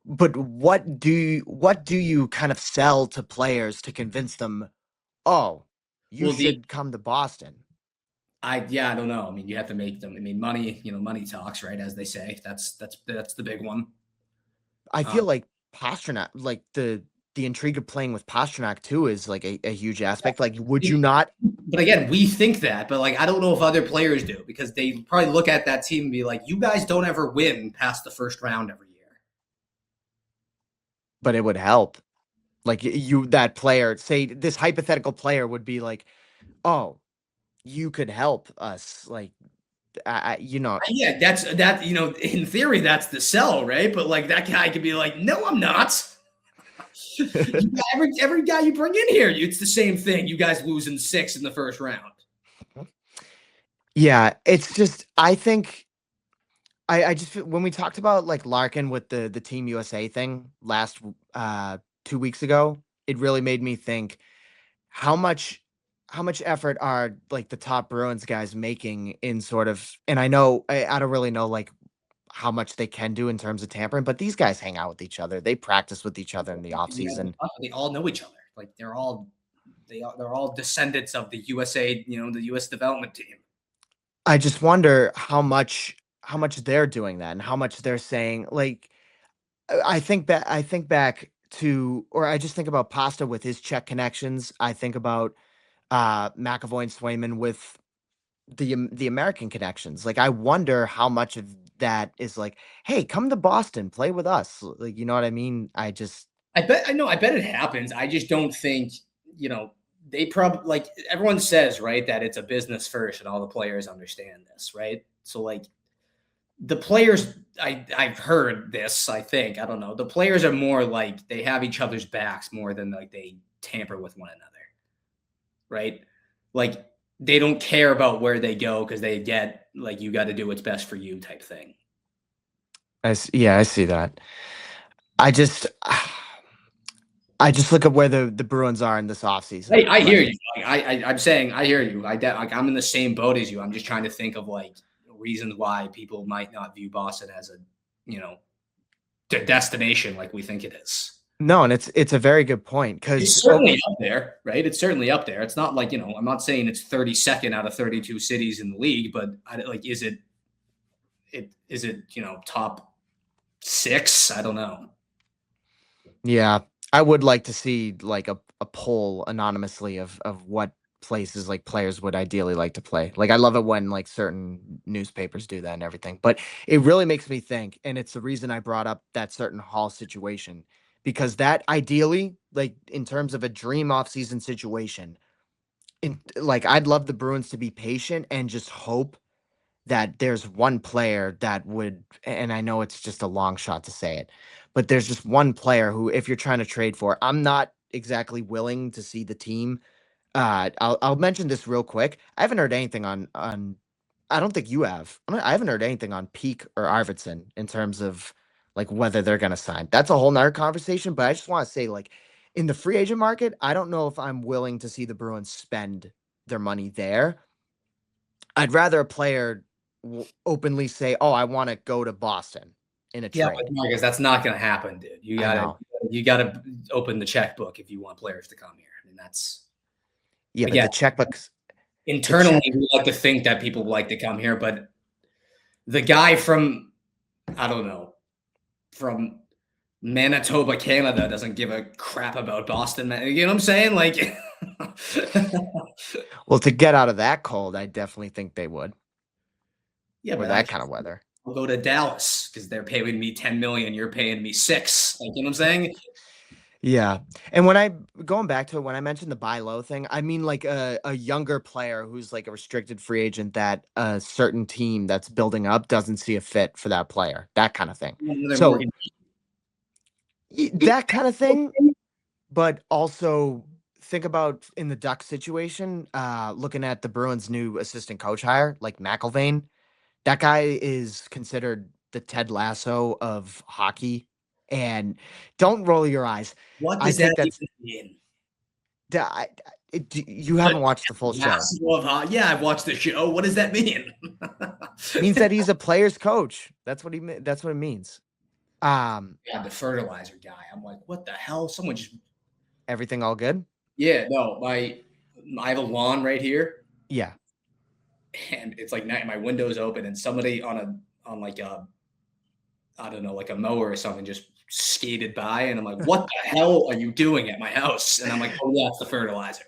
But what do you kind of sell to players to convince them, "Oh, you Well, should come to Boston"? I don't know. I mean, you have to make them. I mean, money. Money talks, right? As they say. That's the big one. I Um, feel like Pastrnak, like the intrigue of playing with Pastrnak too is like a huge aspect. Like, would you not? but again, we think that, but like, I don't know if other players do because they probably look at that team and be like, "You guys don't ever win past the first round every year." But it would help. Like you, that player, say this hypothetical player would be like, "Oh, you could help us." Like, you know, Yeah, that's that. In theory, that's the sell, right? But like, that guy could be like, "No, I'm not." every guy you bring in here, it's the same thing. You guys losing six in the first round. yeah, it's just I think I just when we talked about like Larkin with the Team USA thing uh 2 weeks ago, it really made me think how much how much effort are like the top Bruins guys making in sort of, and I know I don't really know like how much they can do in terms of tampering, but these guys hang out with each other. They practice with each other in the off Yeah, season. they all know each other. Like they're all descendants of the USA. The U.S. development team. I just wonder how much they're doing that and how much they're saying like I think back to, or I just think about Pasta with his Czech connections. I think about McAvoy and Swayman with the American connections. Like I wonder how much of that is like, hey, come to Boston, play with us. Like, you know what I mean? I just I bet I know. I bet it happens. I just don't think they probably like everyone says right that it's a business first, and all the players understand this, right? So like the players, I've heard this. I think I don't know. The players are more like they have each other's backs more than like they tamper with one another, right? Like they don't care about where they go because they get like you got to do what's best for you type thing. yeah, I see that. I just I just look at where the Bruins are in this offseason. I hear Like, you. Like, I'm saying I hear you. Like I'm in the same boat as you. I'm just trying to think of like reasons why people might not view Boston as a you know destination like we think it is. no, and it's a very good point because It's certainly up there, right? It's certainly up there. It's not like I'm not saying it's 32nd out of 32 cities in the league, but like is it top six? I don't know. yeah, I would like to see like a poll anonymously of what places like players would ideally like to play. Like I love it when like certain newspapers do that and everything. But it really makes me think, and it's the reason I brought up that certain Hall situation because that ideally, like in terms of a dream offseason situation, like I'd love the Bruins to be patient and just hope that there's one player that would, and I know it's just a long shot to say it, but there's just one player who, if you're trying to trade for, I'm not exactly willing to see the team. I'll mention this real quick. I haven't heard anything on. I don't think you have. I haven't heard anything on Peak or Arvidsson in terms of like whether they're gonna sign. That's a whole nother conversation. But I just want to say, like, in the free agent market, I don't know if I'm willing to see the Bruins spend their money there. I'd rather a player openly say, "Oh, I want to go to Boston in a Yeah, but trade." Marcus, that's not going to happen, dude. I know. You gotta open the checkbook if you want players to come here. I mean, that's Yeah, but again the internally check. we like to think that people like to come here, but the guy from I don't know from Manitoba, Canada, doesn't give a crap about Boston. You know what I'm saying? Like, Well, to get out of that cold, I definitely think they would. Yeah, or but I that kind of weather. will go to Dallas because they're paying me 10 million. You're paying me 6. Like, you know what I'm saying? Yeah. And when I going back to it, when I mentioned the buy low thing, I mean like a younger player who's like a restricted free agent that a certain team that's building up doesn't see a fit for that player, that kind of thing. Another So Morgan. that kind of thing, but also think about in the Duck situation, looking at the Bruins' new assistant coach hire, like McIlvain. That guy is considered the Ted Lasso of hockey. And don't roll your eyes. What I does that think that's even mean? you haven't watched the full show. Yeah, I've watched the show. What does that mean? Means that he's a player's coach. That's what it means. Yeah, the fertilizer guy. I'm like, what the hell? Someone just Everything all good? yeah, no, I have a lawn right here, Yeah. and it's like night. My window's open, and somebody on like a I don't know, like a mower or something just skated by, and I'm like, what the hell are you doing at my house? And I'm like, oh yeah, it's the fertilizer.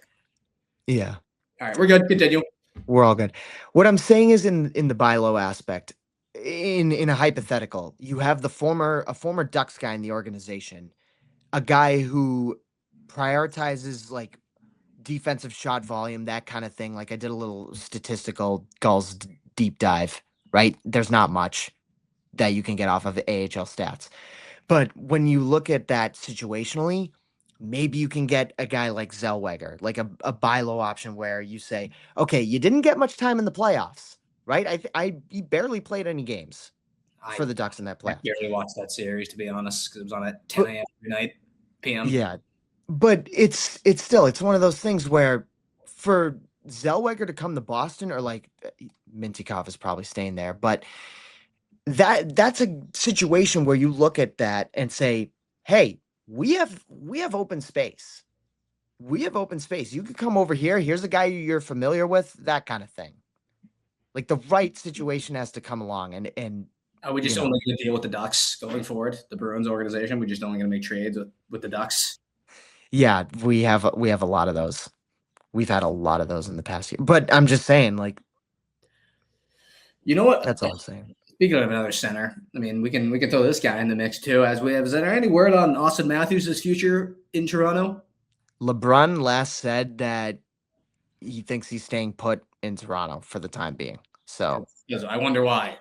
Yeah. All right, we're good. Continue. We're all good. What I'm saying is in the buy low aspect, in a hypothetical, you have a former Ducks guy in the organization, a guy who prioritizes like defensive shot volume, that kind of thing. Like I did a little statistical Gulls deep dive, right? There's not much that you can get off of the AHL stats. But when you look at that situationally, maybe you can get a guy like Zellweger, like a buy low option where you say, okay, you didn't get much time in the playoffs, right? He barely played any games I for the Ducks in that I playoffs. barely watched that series to be honest because it was on at 10 But a.m. every night, p.m. yeah, but it's one of those things where for Zellweger to come to Boston or like Mintikov is probably staying there, but that's a situation where you look at that and say, "Hey, we have open space. We have open space. You could come over here. Here's a guy you're familiar with, that kind of thing." Like the right situation has to come along and Are we you just know, only going to deal with the Ducks going forward? The Bruins organization. We're just only going to make trades with the Ducks. yeah, we have a lot of those. We've had a lot of those in the past year. But I'm just saying like You know what? that's all I'm saying. Speaking of another center, I mean, we can throw this guy in the mix too. As we have, is there any word on Austin Matthews' future in Toronto? LeBron last said that he thinks he's staying put in Toronto for the time being. So Because I wonder why.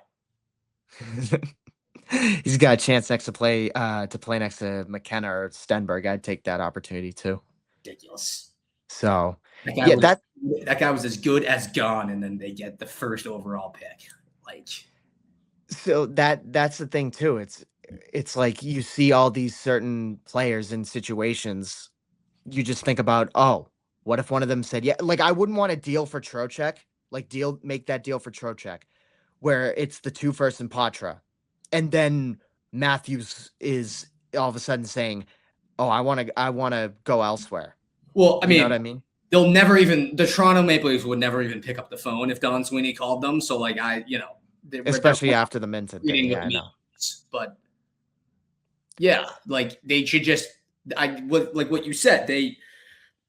he's got a chance next to play next to McKenna or Stenberg. I'd take that opportunity too. Ridiculous. So That guy yeah, was that guy was as good as gone, and then they get the first overall pick. Like, that's the thing too. It's like you see all these certain players in situations. You just think about, oh, what if one of them said, yeah, like I wouldn't want to deal for Trocheck, make that deal for Trocheck, where it's the two first in Patra, and then Matthews is all of a sudden saying, oh, I want to go elsewhere. well, I You know what mean, I mean? the Toronto Maple Leafs would never even pick up the phone if Don Sweeney called them. So, like, they're Especially after the Minton thing. reading with Yeah, I me, know. but yeah, like they should just like what you said.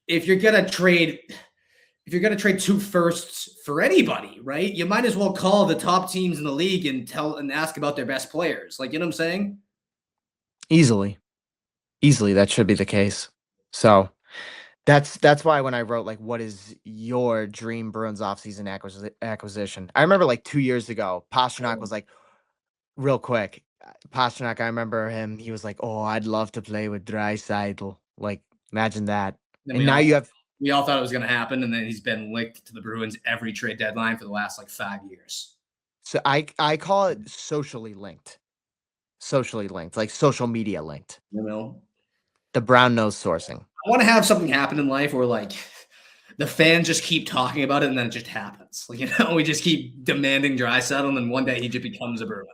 If you're gonna trade if you're going to trade 2 firsts for anybody, right? You might as well call the top teams in the league and ask about their best players. Like, you know what I'm saying? Easily, that should be the case. So that's why when I wrote like, what is your dream Bruins offseason acquisition? I remember like 2 years ago, Pasternak was like, real quick. Pasternak, I remember him. He was like, "Oh, I'd love to play with Draisaitl." Like, imagine that. Then And now you have. we all thought it was going to happen, and then he's been linked to the Bruins every trade deadline for the last like 5 years. So I call it socially linked, like social media linked. You know, The brown nose sourcing. I want to have something happen in life where like the fans just keep talking about it, and then it just happens. Like, we just keep demanding Draisaitl, and then one day he just becomes a Bruin.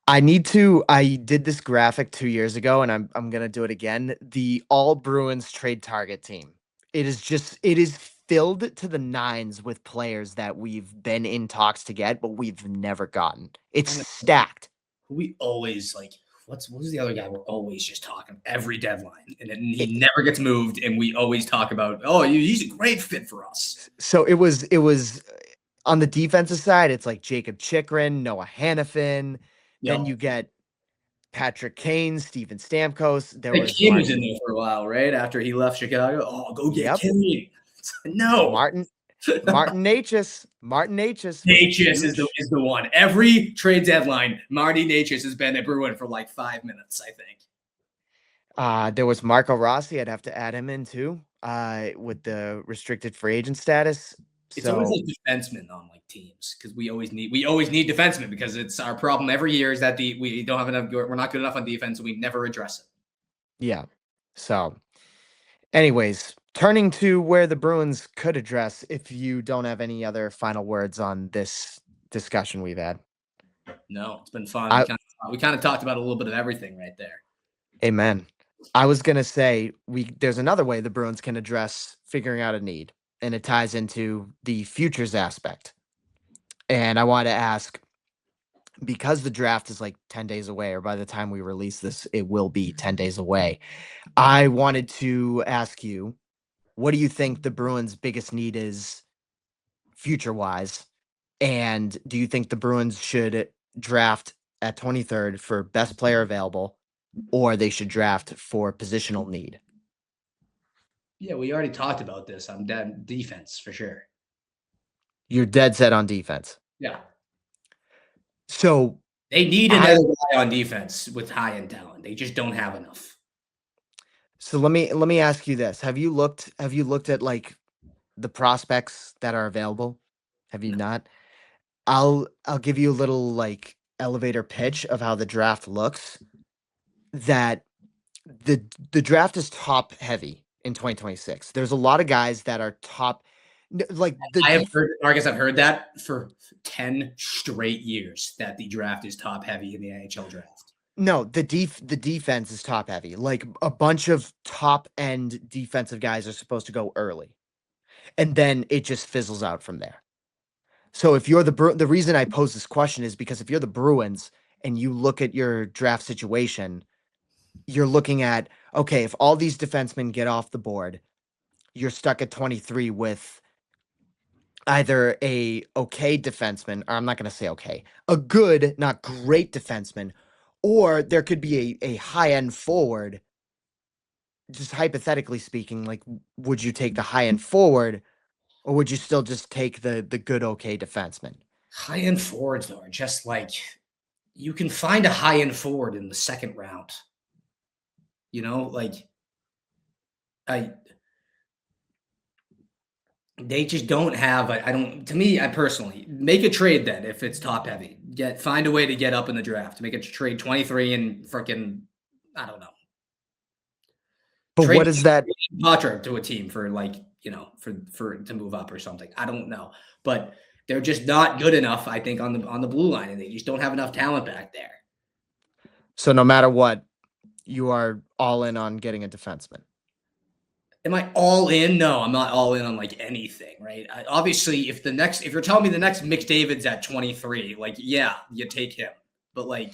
I did this graphic 2 years ago and I'm gonna do it again. The all Bruins trade target team. It is filled to the nines with players that we've been in talks to get, but we've never gotten. It's stacked. We always like who's the other guy we're always just talking every deadline, and he never gets moved, and we always talk about he's a great fit for us. So it was On the defensive side, it's like Jacob Chikrin, Noah Hannafin. Then you Yep. get Patrick Kane, Steven Stamkos. There Like was Kane was in Martin. there for a while, right? After he left Chicago. Oh, go get Yep. Kane. No. Martin Necas. Martin Necas was a Natchez huge. is the one. Every trade deadline, Marty Natchez has been a Bruin for like 5 minutes, I think. There was Marco Rossi. I'd have to add him in too. With the restricted free agent status. It's always So like defensemen on like teams because we always need defensemen because it's our problem every year is that we don't have enough. We're not good enough on defense, and we never address it. yeah. So, anyways, turning to where the Bruins could address, if you don't have any other final words on this discussion we've had. No, it's been fun. I We kind of talked about a little bit of everything right there. Amen. I was gonna say there's another way the Bruins can address figuring out a need, and it ties into the futures aspect. And I want to ask, because the draft is like 10 days away, or by the time we release this, it will be 10 days away. I wanted to ask you, what do you think the Bruins' biggest need is future wise? And do you think the Bruins should draft at 23rd for best player available, or they should draft for positional need? Yeah, we already talked about this on defense for sure. You're dead set on defense. Yeah, So they need I another guy on defense with high end talent. They just don't have enough. so let me ask you this. Have you looked at like the prospects that are available? Have you No. not? I'll give you a little like elevator pitch of how the draft looks. That the draft is top heavy in 2026. There's a lot of guys that are top like the I have def heard, Marcus, I've heard that for 10 straight years that the draft is top heavy in the NHL draft. no, the defense is top heavy. Like a bunch of top end defensive guys are supposed to go early. And then it just fizzles out from there. So if you're the reason I pose this question is because if you're the Bruins and you look at your draft situation, you're looking at, okay, if all these defensemen get off the board, you're stuck at 23 with either a okay defenseman, or I'm not going to say okay, a good, not great defenseman, or there could be a high end forward. Just hypothetically speaking, like, would you take the high end forward, or would you still just take the good okay defenseman? High end forwards, though, are just like you can find a high end forward in the second round. You know, like I they just don't have. I don't. To me, I personally make a trade then if it's top heavy. Find a way to get up in the draft. Make a trade 23 and freaking I don't know. But Trade what is that? Potter to a team for like for to move up or something. I don't know, but they're just not good enough. I think on the blue line, and they just don't have enough talent back there. So no matter what, you are all in on getting a defenseman. Am I all in? No, I'm not all in on like anything, right? Obviously, if you're telling me the next McDavid's at 23, like yeah, you take him. But like,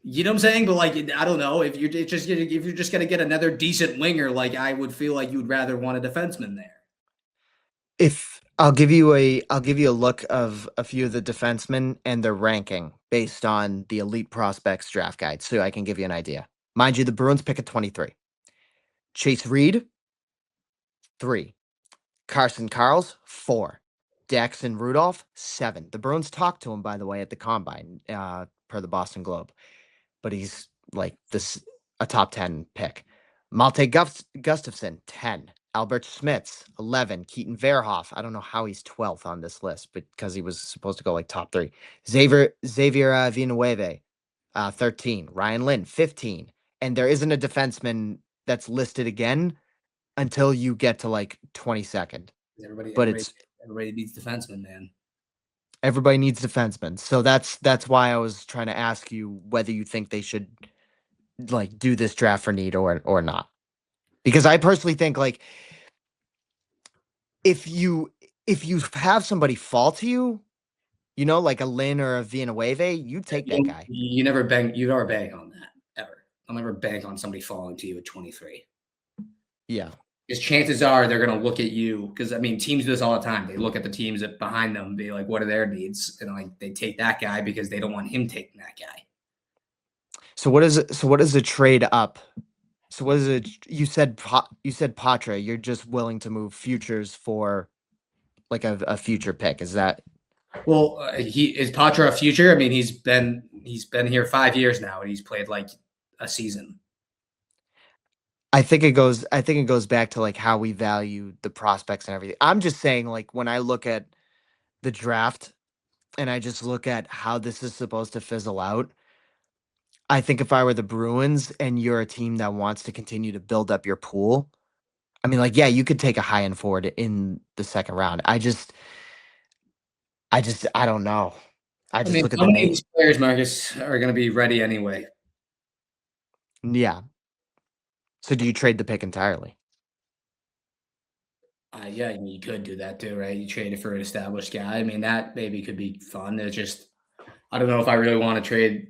you know what I'm saying? But like, I don't know if you're just gonna get another decent winger, like I would feel like you'd rather want a defenseman there. If I'll give you a look of a few of the defensemen and their ranking based on the Elite Prospects draft guide, so I can give you an idea. Mind you, the Bruins pick at 23. Chase Reed, 3. Carson Carls, 4. Daxon Rudolph, 7. The Bruins talked to him, by the way, at the combine, per the Boston Globe, but he's like a top 10 pick. Malte Gustafson, 10. Albert Schmitz, 11. Keaton Verhoff. I don't know how he's 12th on this list, but because he was supposed to go like top 3. Xavier Villanueva, 13. Ryan Lynn, 15. And there isn't a defenseman that's listed again until you get to like 22nd. But Everybody needs defensemen, man. everybody needs defensemen. So that's why I was trying to ask you whether you think they should like do this draft for need or not. Because I personally think like if you have somebody fall to you, like a Lynn or a Villanueva, you take that guy. You never bank on that ever. I'll never bank on somebody falling to you at 23. Yeah. Because chances are they're going to look at you. Because I mean, teams do this all the time. They look at the teams that behind them, and be like, "What are their needs?" And like they take that guy because they don't want him taking that guy. So what is it? So what is the trade up? So what is it? You said Patra. You're just willing to move futures for like a future pick. Is that? Well, he is Patra a future. I mean, he's been here 5 years now, and he's played like a season. I think it goes back to like how we value the prospects and everything. I'm just saying, like, when I look at the draft and I just look at how this is supposed to fizzle out, I think if I were the Bruins and you're a team that wants to continue to build up your pool, I mean, like, yeah, you could take a high end forward in the second round. I don't know. I I just mean, look at how the many of name. these players, Marcus, are going to be ready anyway? Yeah. So do you trade the pick entirely? Yeah, I mean, you could do that too, right? You trade it for an established guy. I mean, that maybe could be fun. It's just, I don't know if I really want to trade.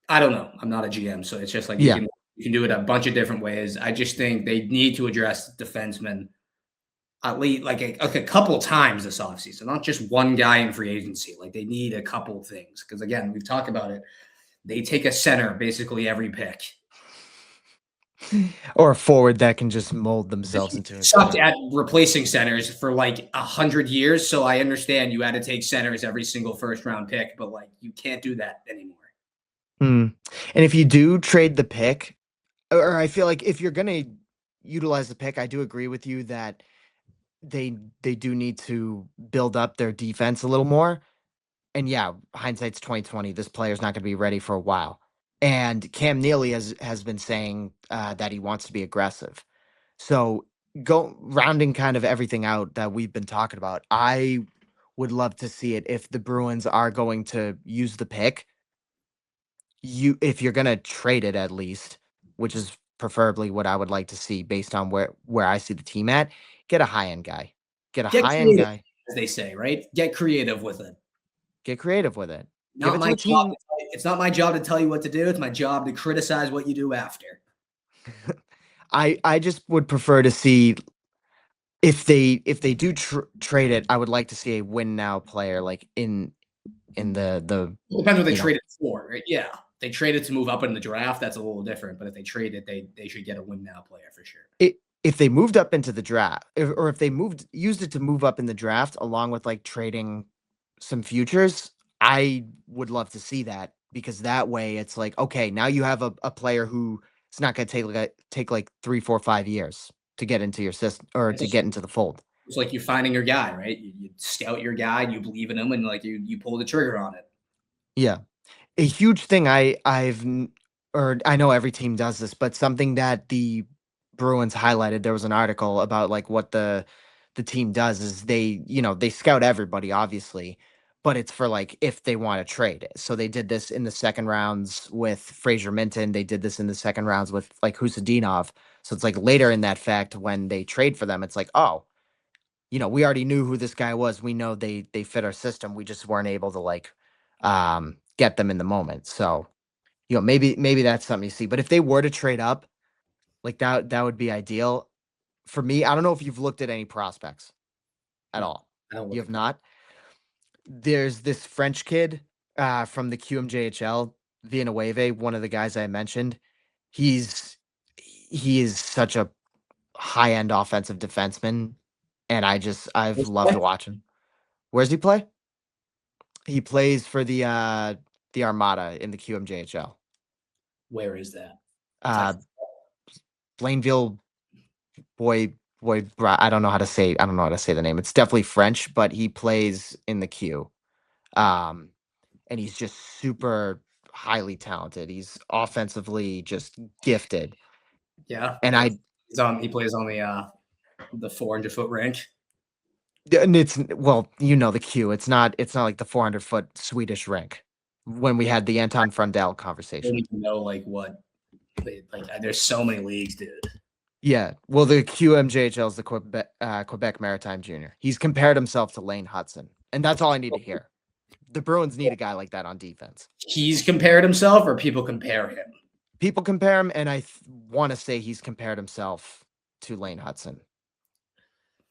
I don't know. I'm not a GM, so it's just like Yeah. you can do it a bunch of different ways. I just think they need to address defensemen at least like a couple times this offseason, not just one guy in free agency. Like they need a couple things because again, we've talked about it. They take a center basically every pick. Or a forward that can just mold themselves into a Sucked center. at replacing centers for like 100 years. So I understand you had to take centers every single first round pick, but like you can't do that anymore. Hmm. And if you do trade the pick, or I feel like if you're gonna utilize the pick, I do agree with you that they do need to build up their defense a little more. And yeah, hindsight's 2020. This player's not going to be ready for a while. And Cam Neely has been saying that he wants to be aggressive. So go rounding kind of everything out that we've been talking about. I would love to see it if the Bruins are going to use the pick. You if you're going to trade it at least, which is preferably what I would like to see based on where I see the team at, get a high end guy. Get a Get high end creative, guy. as they say, right? Get creative with it. Get creative with it. Give Not it my to a job. team. It's not my job to tell you what to do. It's my job to criticize what you do after. I just would prefer to see if they do trade it, I would like to see a win now player like in the It depends what they you know traded for, right? Yeah. They traded to move up in the draft. That's a little different. But if they trade it, they should get a win now player for sure. it, if they moved up into the draft or if they moved used it to move up in the draft along with like trading some futures, I would love to see that because that way it's like okay, now you have a player who it's not going to take like 3, 4, 5 years to get into your system or to It's get into the fold. like you finding your guy, right? You scout your guy, you believe in him, and like you pull the trigger on it. Yeah. A huge thing or I know every team does this, but something that the Bruins highlighted, there was an article about like what the team does is they scout everybody obviously, but it's for like if they want to trade it. So they did this in the second rounds with Fraser Minton, they did this in the second rounds with like Husadinov. So it's like later in that fact when they trade for them, it's like, oh, we already knew who this guy was. We know they fit our system. We just weren't able to like get them in the moment. So, maybe that's something you see. But if they were to trade up, like that would be ideal. For me, I don't know if you've looked at any prospects at No, all. I don't You look have at not? There's this French kid from the QMJHL, Villanueva, one of the guys I mentioned. He's he is such a high-end offensive defenseman, and I've loved that. watching. Where's he play? He plays for the Armada in the QMJHL. Where is that? Uh, Texas. Blainville I don't know how to say the name. It's definitely French, but he plays in the Q. Um, and he's just super highly talented. He's offensively just gifted. Yeah, And I he's on. He plays on the 400-foot range. and it's well, the Q. It's not like the 400-foot Swedish rink when we had the Anton Frundell I don't conversation. even know like what like. There's so many leagues, dude. Yeah, well, the QMJHL is the Quebec Maritime Junior. He's compared himself to Lane Hudson, and that's all I need to hear. The Bruins need a guy like that on defense. He's compared himself, or people compare him. People compare him, and I want to say he's compared himself to Lane Hudson.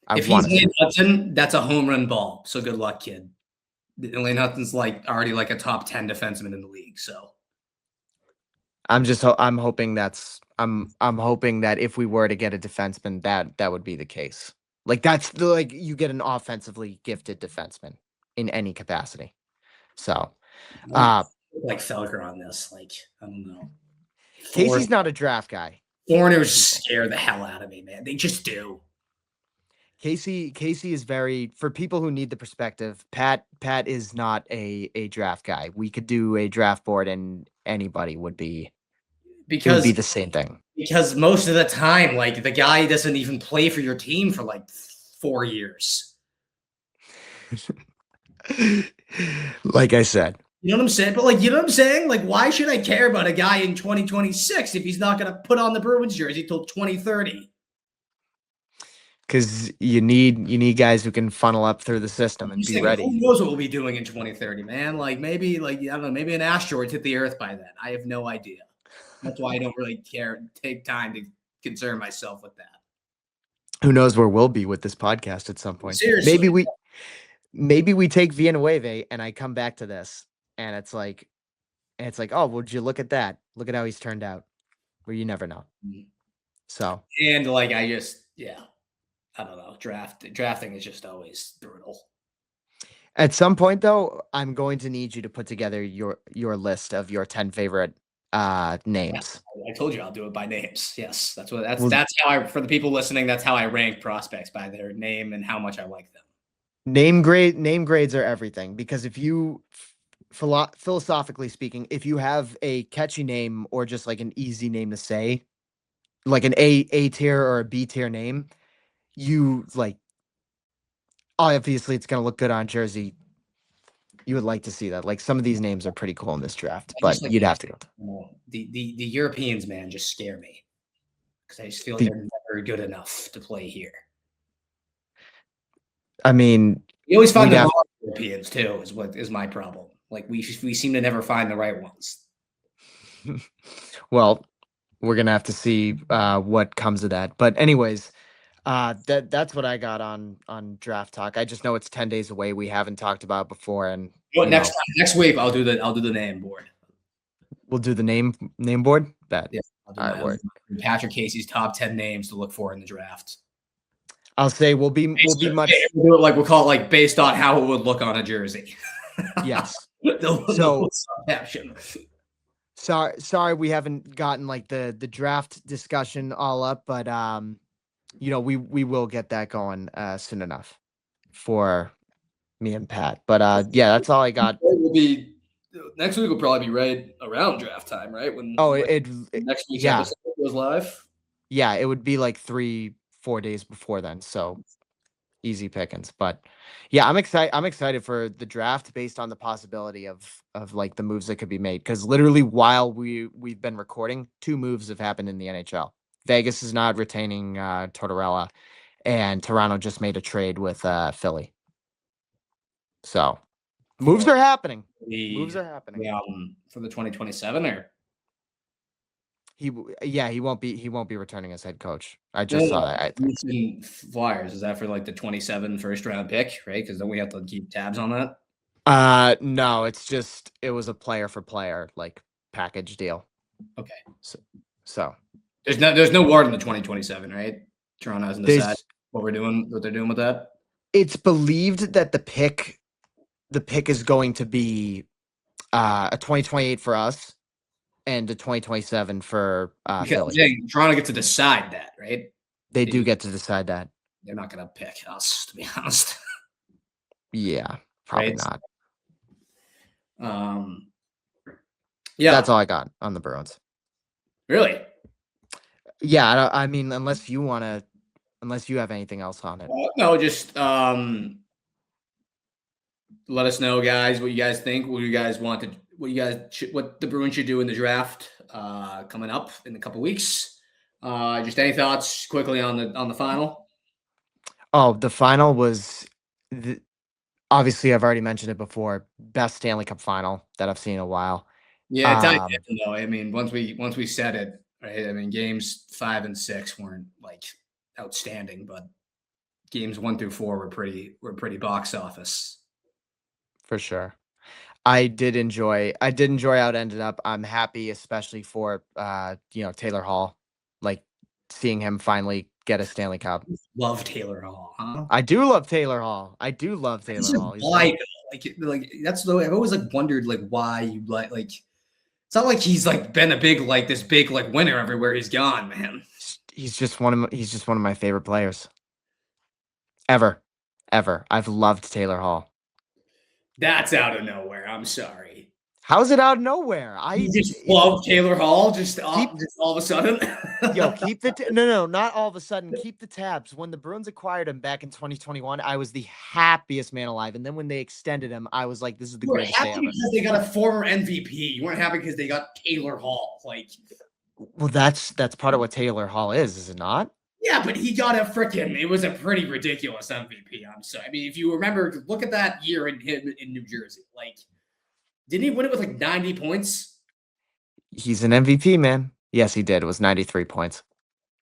If he's Lane Hudson, that's a home run ball. So good luck, kid. Lane Hudson's like already like a top 10 defenseman in the league. So I'm hoping I'm hoping that if we were to get a defenseman, that would be the case. Like that's you get an offensively gifted defenseman in any capacity. So, like Felker on this, like I don't know. Casey's not a draft guy. Foreigners scare the hell out of me, man. They just do. Casey is very, for people who need the perspective, Pat is not a draft guy. We could do a draft board and anybody would be it would be the same thing. Because most of the time, like the guy doesn't even play for your team for like 4 years. Like I said. You know what I'm saying? But like, you know what I'm saying? Like, why should I care about a guy in 2026 if he's not going to put on the Bruins jersey till 2030? Because you need guys who can funnel up through the system and be ready. Who knows what we'll be doing in 2030, man? Like maybe, like I don't know, maybe an asteroid hit the Earth by then. I have no idea. That's why I don't really take time to concern myself with that. Who knows where we'll be with this podcast at some point? Seriously. Maybe we take Villanueva and I come back to this and it's like, oh, would you look at that? Look at how he's turned out. Well, you never know. Mm-hmm. So and like I don't know. Drafting is just always brutal. At some point, though, I'm going to need you to put together your list of your 10 favorite names. Yeah, I told you I'll do it by names. Yes, that's how for the people listening, that's how I rank prospects, by their name and how much I like them. Name grades are everything, because if you philosophically speaking, if you have a catchy name or just like an easy name to say, like an A tier or a B tier name, you like obviously it's going to look good on jersey. You would like to see that. Like some of these names are pretty cool in this draft, but you'd have to go. The Europeans, man, just scare me because I just feel like they're never good enough to play here. I mean, you always find the wrong Europeans too. Is my problem. Like we seem to never find the right ones. Well, we're gonna have to see what comes of that. But anyways, that's what I got on draft talk. I just know it's 10 days away. We haven't talked about it before, and next week I'll do the name board. We'll do the name board. Bet. Yeah. All right, Patrick Casey's top 10 names to look for in the draft. I'll say we'll be much. We'll call it like based on how it would look on a jersey. Yes. So sorry we haven't gotten like the draft discussion all up, but we will get that going soon enough for me and Pat. But yeah, that's all I got. Next week will probably be right around draft time, right? When next week's episode goes live. Yeah, it would be like 3-4 days before then, so easy pickings. But yeah, I'm excited for the draft based on the possibility of like the moves that could be made, because literally while we've been recording, 2 moves have happened in the NHL. Vegas is not retaining Tortorella, and Toronto just made a trade with Philly. So moves are happening. Moves are happening. For the 2027 or he won't be returning as head coach. I just saw that. Flyers, is that for like the 27 first round pick, right? Because then we have to keep tabs on that. No, it was a player for player like package deal. Okay. So there's no word in the 2027, right? Toronto hasn't decided what they're doing with that. It's believed that the pick is going to be a 2028 for us and a 2027 for Philly. Toronto gets to decide that, right? They do get to decide that. They're not going to pick us, to be honest. Yeah, probably not. Yeah, that's all I got on the Bruins. Really? Yeah, I mean, unless you have anything else on it. No, just let us know, guys, what you guys think. What the Bruins should do in the draft coming up in a couple weeks. Just any thoughts quickly on the final? Oh, the final was obviously I've already mentioned it before. Best Stanley Cup final that I've seen in a while. Yeah, I mean, once we said it, right? I mean, games 5 and 6 weren't like outstanding, but games 1 through 4 were pretty box office. For sure. I did enjoy how it ended up. I'm happy, especially for Taylor Hall, like seeing him finally get a Stanley Cup. Love Taylor Hall, huh? I do love Taylor Hall. I do love It's Taylor just Hall. He's why great. though? Like that's the way I've always like wondered like why you like. It's not like he's like been a big like this big like winner everywhere he's gone, man. He's just one of my favorite players ever, ever. I've loved Taylor Hall. That's out of nowhere. I'm sorry. How's it out of nowhere? You just love Taylor Hall Keep just all of a sudden. keep the no, not all of a sudden. Keep the tabs. When the Bruins acquired him back in 2021, I was the happiest man alive. And then when they extended him, I was like, this is the You were greatest day happy ever. because they got a former MVP. You weren't happy because they got Taylor Hall. Like, Well, that's part of what Taylor Hall is it not? yeah, but he got a freaking. It was a pretty ridiculous MVP. I'm sorry. I mean, if you remember, look at that year in him in New Jersey. Like, didn't he win it with like 90 points? He's an MVP, man. Yes, he did. It was 93 points.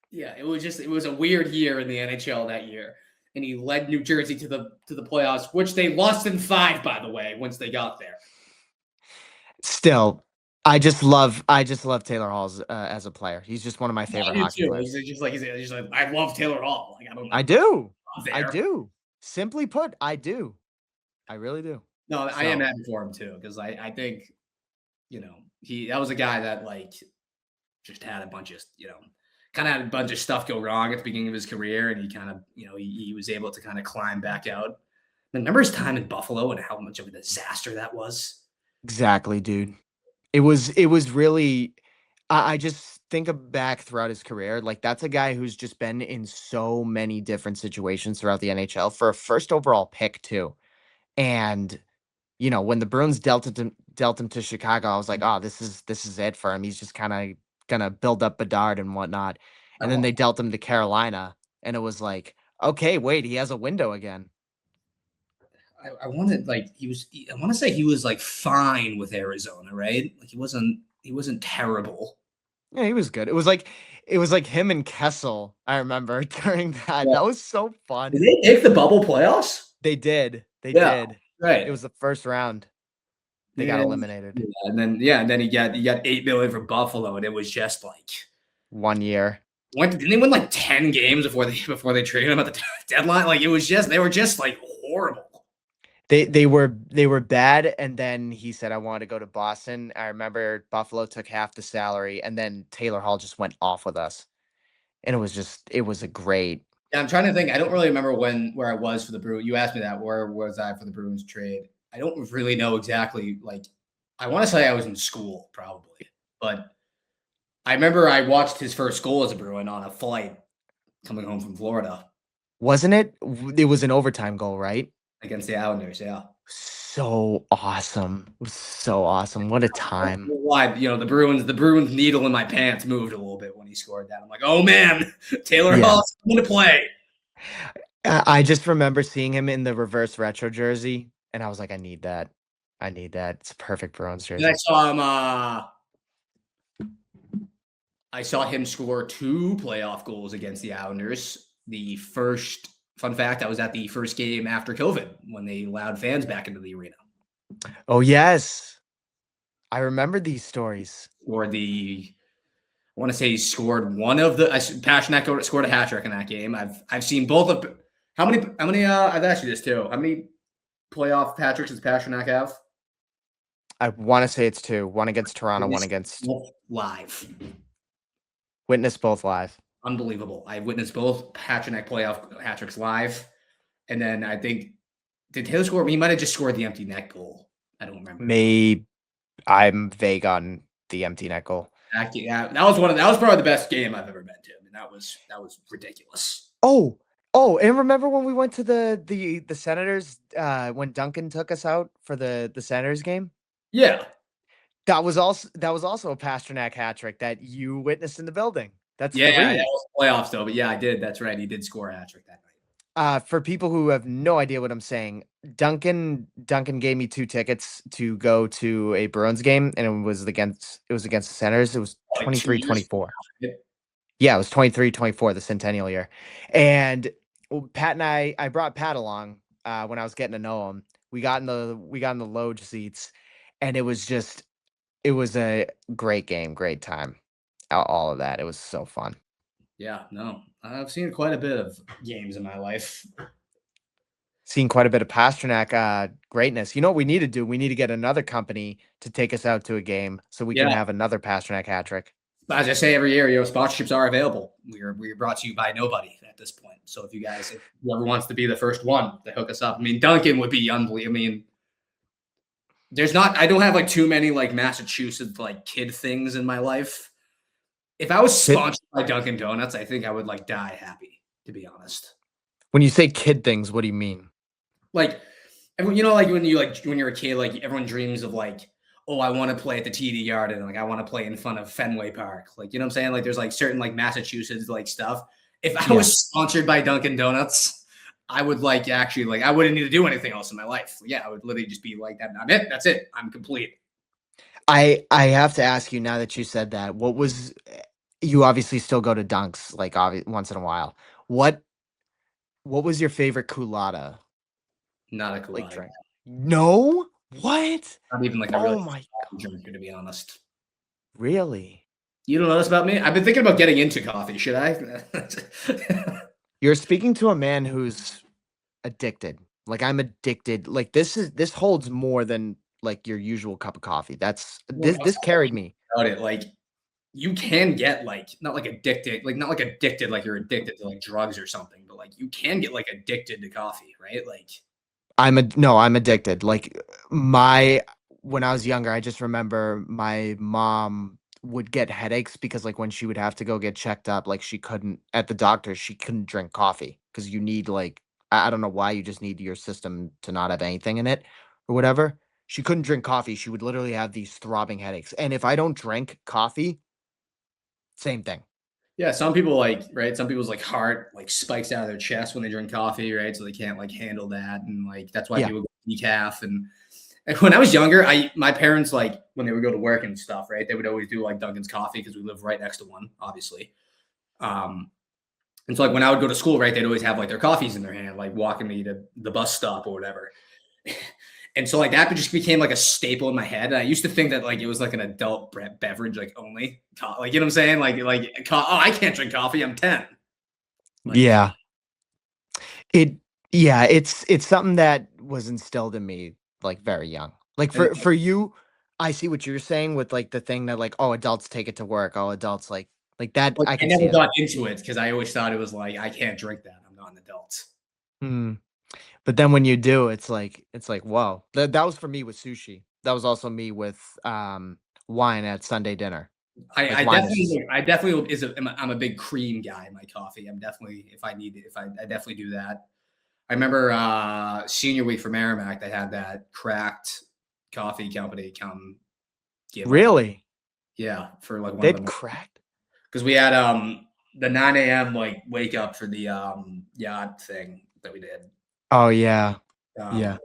Yeah, it was a weird year in the NHL that year, and he led New Jersey to the playoffs, which they lost in 5, by the way, once they got there. Still, I just love Taylor Hall as a player. He's just one of my favorite hockey players. He's just like I love Taylor Hall. Like I do. there. I do. Simply put, I do. I really do. No, I am happy for him too because I think that was a guy that like just had a bunch of kind of had a bunch of stuff go wrong at the beginning of his career, and he kind of he was able to kind of climb back out. Remember his time in Buffalo and how much of a disaster that was? Exactly, dude. It was really I just back throughout his career, like that's a guy who's just been in so many different situations throughout the NHL for a first overall pick too. And when the Bruins dealt him to Chicago, I was like, "Oh, this is it for him. He's just kind of gonna build up Bedard and whatnot." I And then want they dealt him to Carolina, and it was like, "Okay, wait, he has a window again." I wanted like I want to say he was like fine with Arizona, right? Like he wasn't terrible. Yeah, he was good. It was like him and Kessel. I remember during that. Yeah. That was so Did fun. they make the bubble playoffs? They did. They Yeah, did. It right. was the first round. They got Yeah, eliminated. and then he got 8 million from Buffalo, and it was just like 1 year. didn't they win like 10 games before they traded him at the deadline? Like it was just they were just like horrible. They were bad, and then he said, "I wanted to go to Boston." I remember Buffalo took half the salary, and then Taylor Hall just went off with us, and it was a great. Yeah, I'm trying to think. I don't really remember where I was for the Bruins. You asked me that. Where was I for the Bruins trade? I don't really know exactly. Like, I want to say I was in school probably, but I remember I watched his first goal as a Bruin on a flight coming home from Florida Wasn't it? It was an overtime goal, right? against the Islanders. Yeah. So awesome. It was so awesome. What a time. Why, the Bruins needle in my pants moved a little bit when he scored that. I'm like, oh man, Taylor Yeah. Hall's coming to play. I just remember seeing him in the reverse retro jersey, and I was like, I need that. I need that. It's a perfect Bruins And I jersey. saw him. I saw him score 2 playoff goals against the Islanders. The first fun fact: I was at the first game after COVID when they allowed fans back into the arena. Oh, yes. I remember these stories. Or I want to say he scored one of the. Pasternak scored a hat trick in that game. I've seen both of. How many? I've asked you this too. How many playoff hat tricks does Pasternak have? I want to say it's 2. One against Toronto, one against. Live. Witnessed both live. Unbelievable. I witnessed both Pasternak playoff hat tricks live. And then I think, did Taylor score? He might have just scored the empty net goal. I don't remember. Maybe I'm vague on the empty net goal. Yeah, that was probably the best game I've ever been to. I mean, that was ridiculous. Oh, and remember when we went to the Senators when Duncan took us out for the Senators game? Yeah. That was also a Pasternak hat trick that you witnessed in the building. That's Yeah, 3. that was playoffs though. But yeah, I did. That's right. He did score a hat trick that night. For people who have no idea what I'm saying, Duncan gave me 2 tickets to go to a Bruins game, and it was against the Senators. It was Like 2 years 23-24. ago. Yeah, it was 23, 24, the centennial year. And Pat and I brought Pat along when I was getting to know him. We got in the loge seats, and it was a great game, great time. All of that. It was so fun. Yeah, no, I've seen quite a bit of games in my life. Seen quite a bit of Pasternak greatness. You know what we need to do? We need to get another company to take us out to a game so we can Yeah, have another Pasternak hat trick. as I say every year, sponsorships are available. We're brought to you by nobody at this point. So if whoever wants to be the first one to hook us up, I mean, Duncan would be unbelievable. I mean, I don't have like too many like Massachusetts like kid things in my life. If I was Kid, sponsored by Dunkin' Donuts, I think I would like die happy, to be honest. when you say kid things, what do you mean? Like everyone, like when you're a kid, like everyone dreams of like, oh, I want to play at the TD Garden, like I want to play in front of Fenway Park, like you know what I'm saying? Like there's like certain like Massachusetts like stuff. If I Yeah. was sponsored by Dunkin' Donuts, I would like actually like I wouldn't need to do anything else in my life. Yeah, I would literally just be like that. I'm it. That's it. I'm complete. I have to ask you now that you said that. What was you obviously still go to Dunks like once in a while. What what was your favorite culotta Not a like colada. drink? No? What? Not even like a really Oh my drinker, to be honest. really? You don't know this about me? I've been thinking about getting into coffee. Should I? You're speaking to a man who's addicted. Like I'm addicted. Like this holds more than like your usual cup of coffee. That's Well, I was this carried me. about it. Like you can get like not like addicted like you're addicted to like drugs or something, but like you can get like addicted to coffee, right? Like I'm addicted. Like my when I was younger, I just remember my mom would get headaches because like when she would have to go get checked up, like she couldn't at the doctor, she couldn't drink coffee because you need like I don't know why you just need your system to not have anything in it or whatever. She couldn't drink coffee. She would literally have these throbbing headaches. And if I don't drink coffee, same thing. yeah, some people like right. Some people's like heart like spikes out of their chest when they drink coffee, right? So they can't like handle that, and like that's why Yeah. people go decaf. And when I was younger, I my parents like when they would go to work and stuff, right? They would always do like Dunkin's coffee because we live right next to one, obviously. Um, And so like when I would go to school, right, they'd always have like their coffees in their hand, like walking me to the bus stop or whatever. And so like that just became like a staple in my head. And I used to think that like it was like an adult beverage, like only, like you know what I'm saying? Oh, I can't drink coffee. I'm 10. Like Yeah. It yeah, it's something that was instilled in me, like, very young. Like, and for you, I see what you're saying with, like, the thing that, like, "Oh, adults take it to work. Oh, adults like, that like I I can never see it. got into it because I always thought it was like I can't drink that. I'm not an adult. Mm. But then when you do, it's like, "Whoa." That was for me with sushi. That was also me with, wine at Sunday dinner. Like, wine is just I definitely I'm a big cream guy in my coffee. I'm definitely if I need it, if I definitely do that. I remember senior week for Merrimack, they had that cracked coffee company come give us, really? yeah, for like one of They'd the cracked? because we had the 9 a.m. like wake up for the yacht thing that we did. Oh, yeah. Um, Yeah.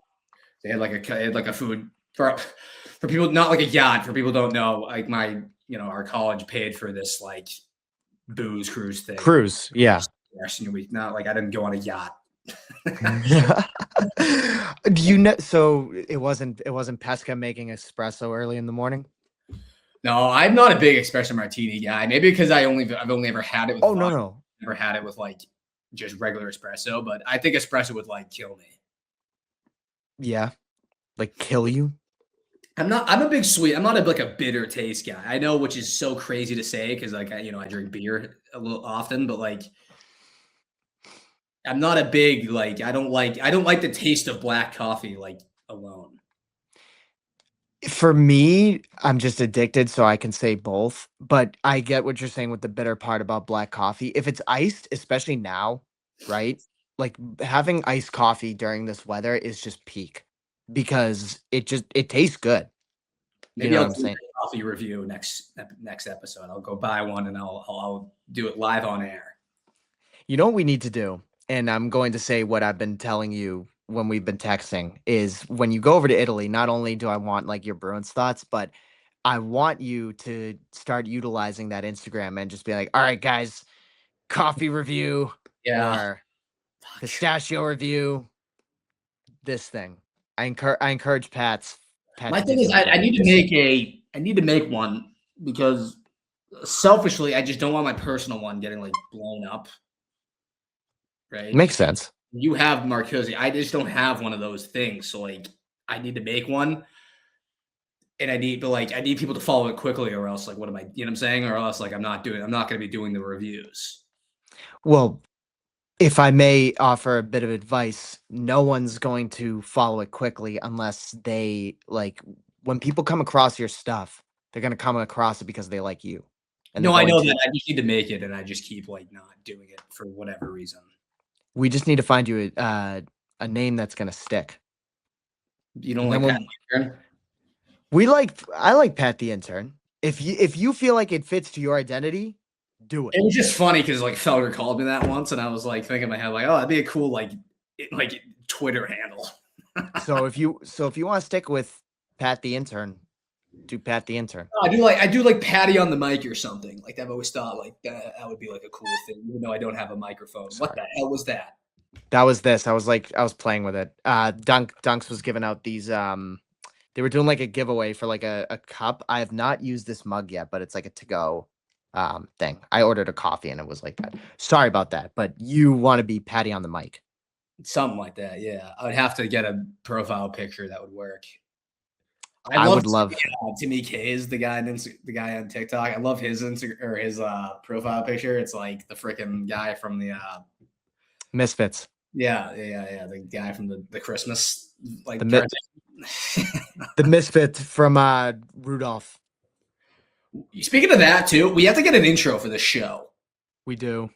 they had like a food for people not like a yacht for people who don't know like my our college paid for this like booze cruise thing that we Cruise, yeah. our senior week. Not like I didn't go on a yacht. Do you know? So it wasn't Pesca making espresso early in the morning? No, I'm not a big espresso martini guy. Maybe because I've only ever had it with Oh, no, vodka. no. Never had it with like just regular espresso. But I think espresso would like kill me. Yeah, like kill you? I'm a big sweet. I'm not like a bitter taste guy. I know, which is so crazy to say because like I drink beer a little often, but like I'm not a big like I don't like the taste of black coffee like alone. For me, I'm just addicted, so I can say both. But I get what you're saying with the bitter part about black coffee. If it's iced, especially now, right? Like having iced coffee during this weather is just peak because it tastes good. You Maybe know what I'll I'm do saying? a coffee review next episode. I'll go buy one and I'll do it live on air. You know what we need to do? And I'm going to say what I've been telling you when we've been texting is when you go over to Italy, not only do I want like your Bruins thoughts, but I want you to start utilizing that Instagram and just be like, all right, guys, coffee review Yeah. or Fuck. pistachio review, this thing. I encourage Pat My to do thing is, some I need to reviews. make I need to make one because selfishly, I just don't want my personal one getting like blown up, right? Makes sense. You have Marcus. I just don't have one of those things. So like, I need to make one, and I need people to follow it quickly, or else like, what am I? You know what I'm saying? Or else like, I'm not going to be doing the reviews. Well, if I may offer a bit of advice, no one's going to follow it quickly unless they like when people come across your stuff, they're going to come across it because they like you. And they're No, I going know to that. I just need to make it, and I just keep like not doing it for whatever reason. we just need to find you a name that's going to stick. You don't And then like Pat when McCarron? I like Pat the intern. If you feel like it fits to your identity, do it. It was just funny because like Felger called me that once, and I was like thinking in my head like, oh, that'd be a cool like Twitter handle. So if you want to stick with Pat the intern, do Pat the intern. I do like Patty on the mic or something. Like I've always thought like that would be like a cool thing, even though I don't have a microphone. What Sorry. the hell was that? That was this. I was playing with it. Dunks was giving out these they were doing like a giveaway for like a cup. I have not used this mug yet, but it's like a to go thing. I ordered a coffee and it was like that. Sorry about that, but you want to be Patty on the mic. Something like that. Yeah, I would have to get a profile picture that would work. I I love would love Timmy K is the guy the guy on TikTok. I love his or his profile picture. It's like the freaking guy from the Misfits. the guy from the Christmas like The mi- cartoon. the Misfit from Rudolph. Speaking of that too, we have to get an intro for the show. We do.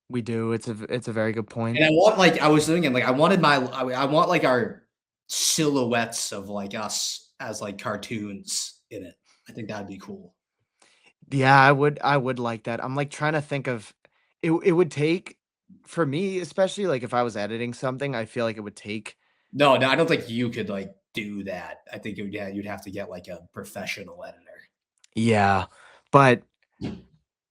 We do. It's a very good point. And I want like I was thinking like I want like our silhouettes of like us as like cartoons in it. I think that'd be cool. Yeah, I would like that. I'm like trying to think of it would take for me, especially like if I was editing something, I feel like it would take No, I don't think you could like do that. I think you'd have to get like a professional editor. yeah. But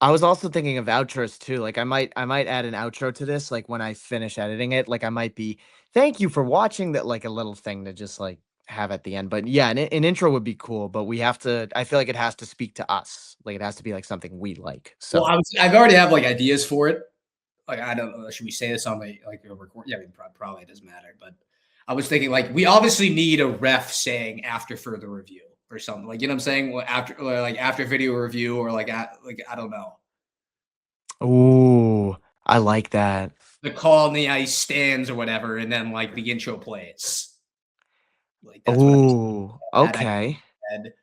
I was also thinking of outros too. Like I might add an outro to this like when I finish editing it. Like I might be thank you for watching that like a little thing to just like have at the end. But yeah, an intro would be cool, but we have to I feel like it has to speak to us. Like it has to be like something we like. Well, So I've already have like ideas for it. Like I don't know, should we say this on the like a record? Yeah, I mean, probably it doesn't matter. But I was thinking like we obviously need a ref saying after further review or something. Like you know what I'm saying? Well, after video review or like I don't know. ooh, I like that. The call on the ice stands or whatever, and then like the intro plays. Like that's what Ooh, I okay. said.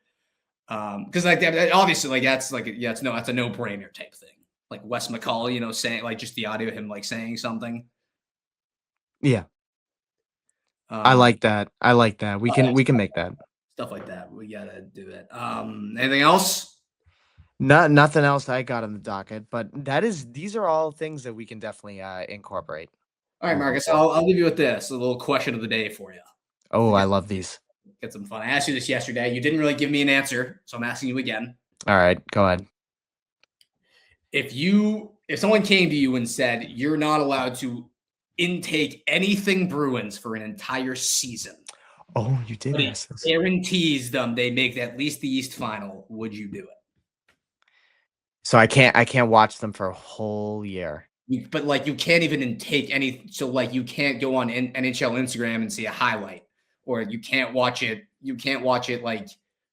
Because like obviously like that's like yeah, that's a no brainer type thing. Like Wes McCall, you know, saying like just the audio of him like saying something. Yeah, I Um, like that. I like that. We can make that. stuff like that. We gotta do it. Anything else? Nothing else I got on the docket, but that is these are all things that we can definitely incorporate All right, moving Marcus. forward. I'll leave you with this a little question of the day for you. Oh, To I get love these. some fun. I asked you this yesterday. You didn't really give me an answer, so I'm asking you again. All right, go ahead. If someone came to you and said you're not allowed to intake anything Bruins for an entire season, Oh, you did but it ask this. guarantees them they make at least the East Final, would you do it? So I can't watch them for a whole year. But like you can't even intake any. So like you can't go on NHL Instagram and see a highlight, or you can't watch it. You can't watch it like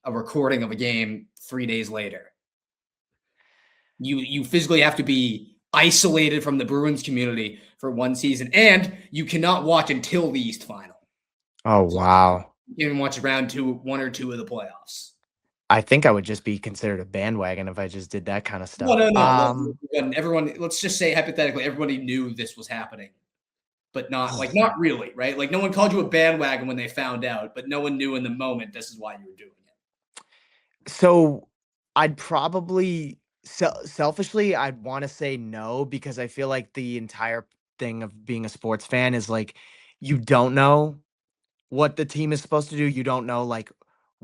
a recording of a game 3 days later. You physically have to be isolated from the Bruins community for one season, and you cannot watch until the East Final. Oh, So wow. you can even watch one or two of the playoffs. I think I would just be considered a bandwagon if I just did that kind of No, stuff. no, no. When everyone, let's just say hypothetically, everybody knew this was happening, but not really, right? Like no one called you a bandwagon when they found out, but no one knew in the moment this is why you were doing it. So I'd probably selfishly I'd want to say no because I feel like the entire thing of being a sports fan is like you don't know what the team is supposed to do. You don't know like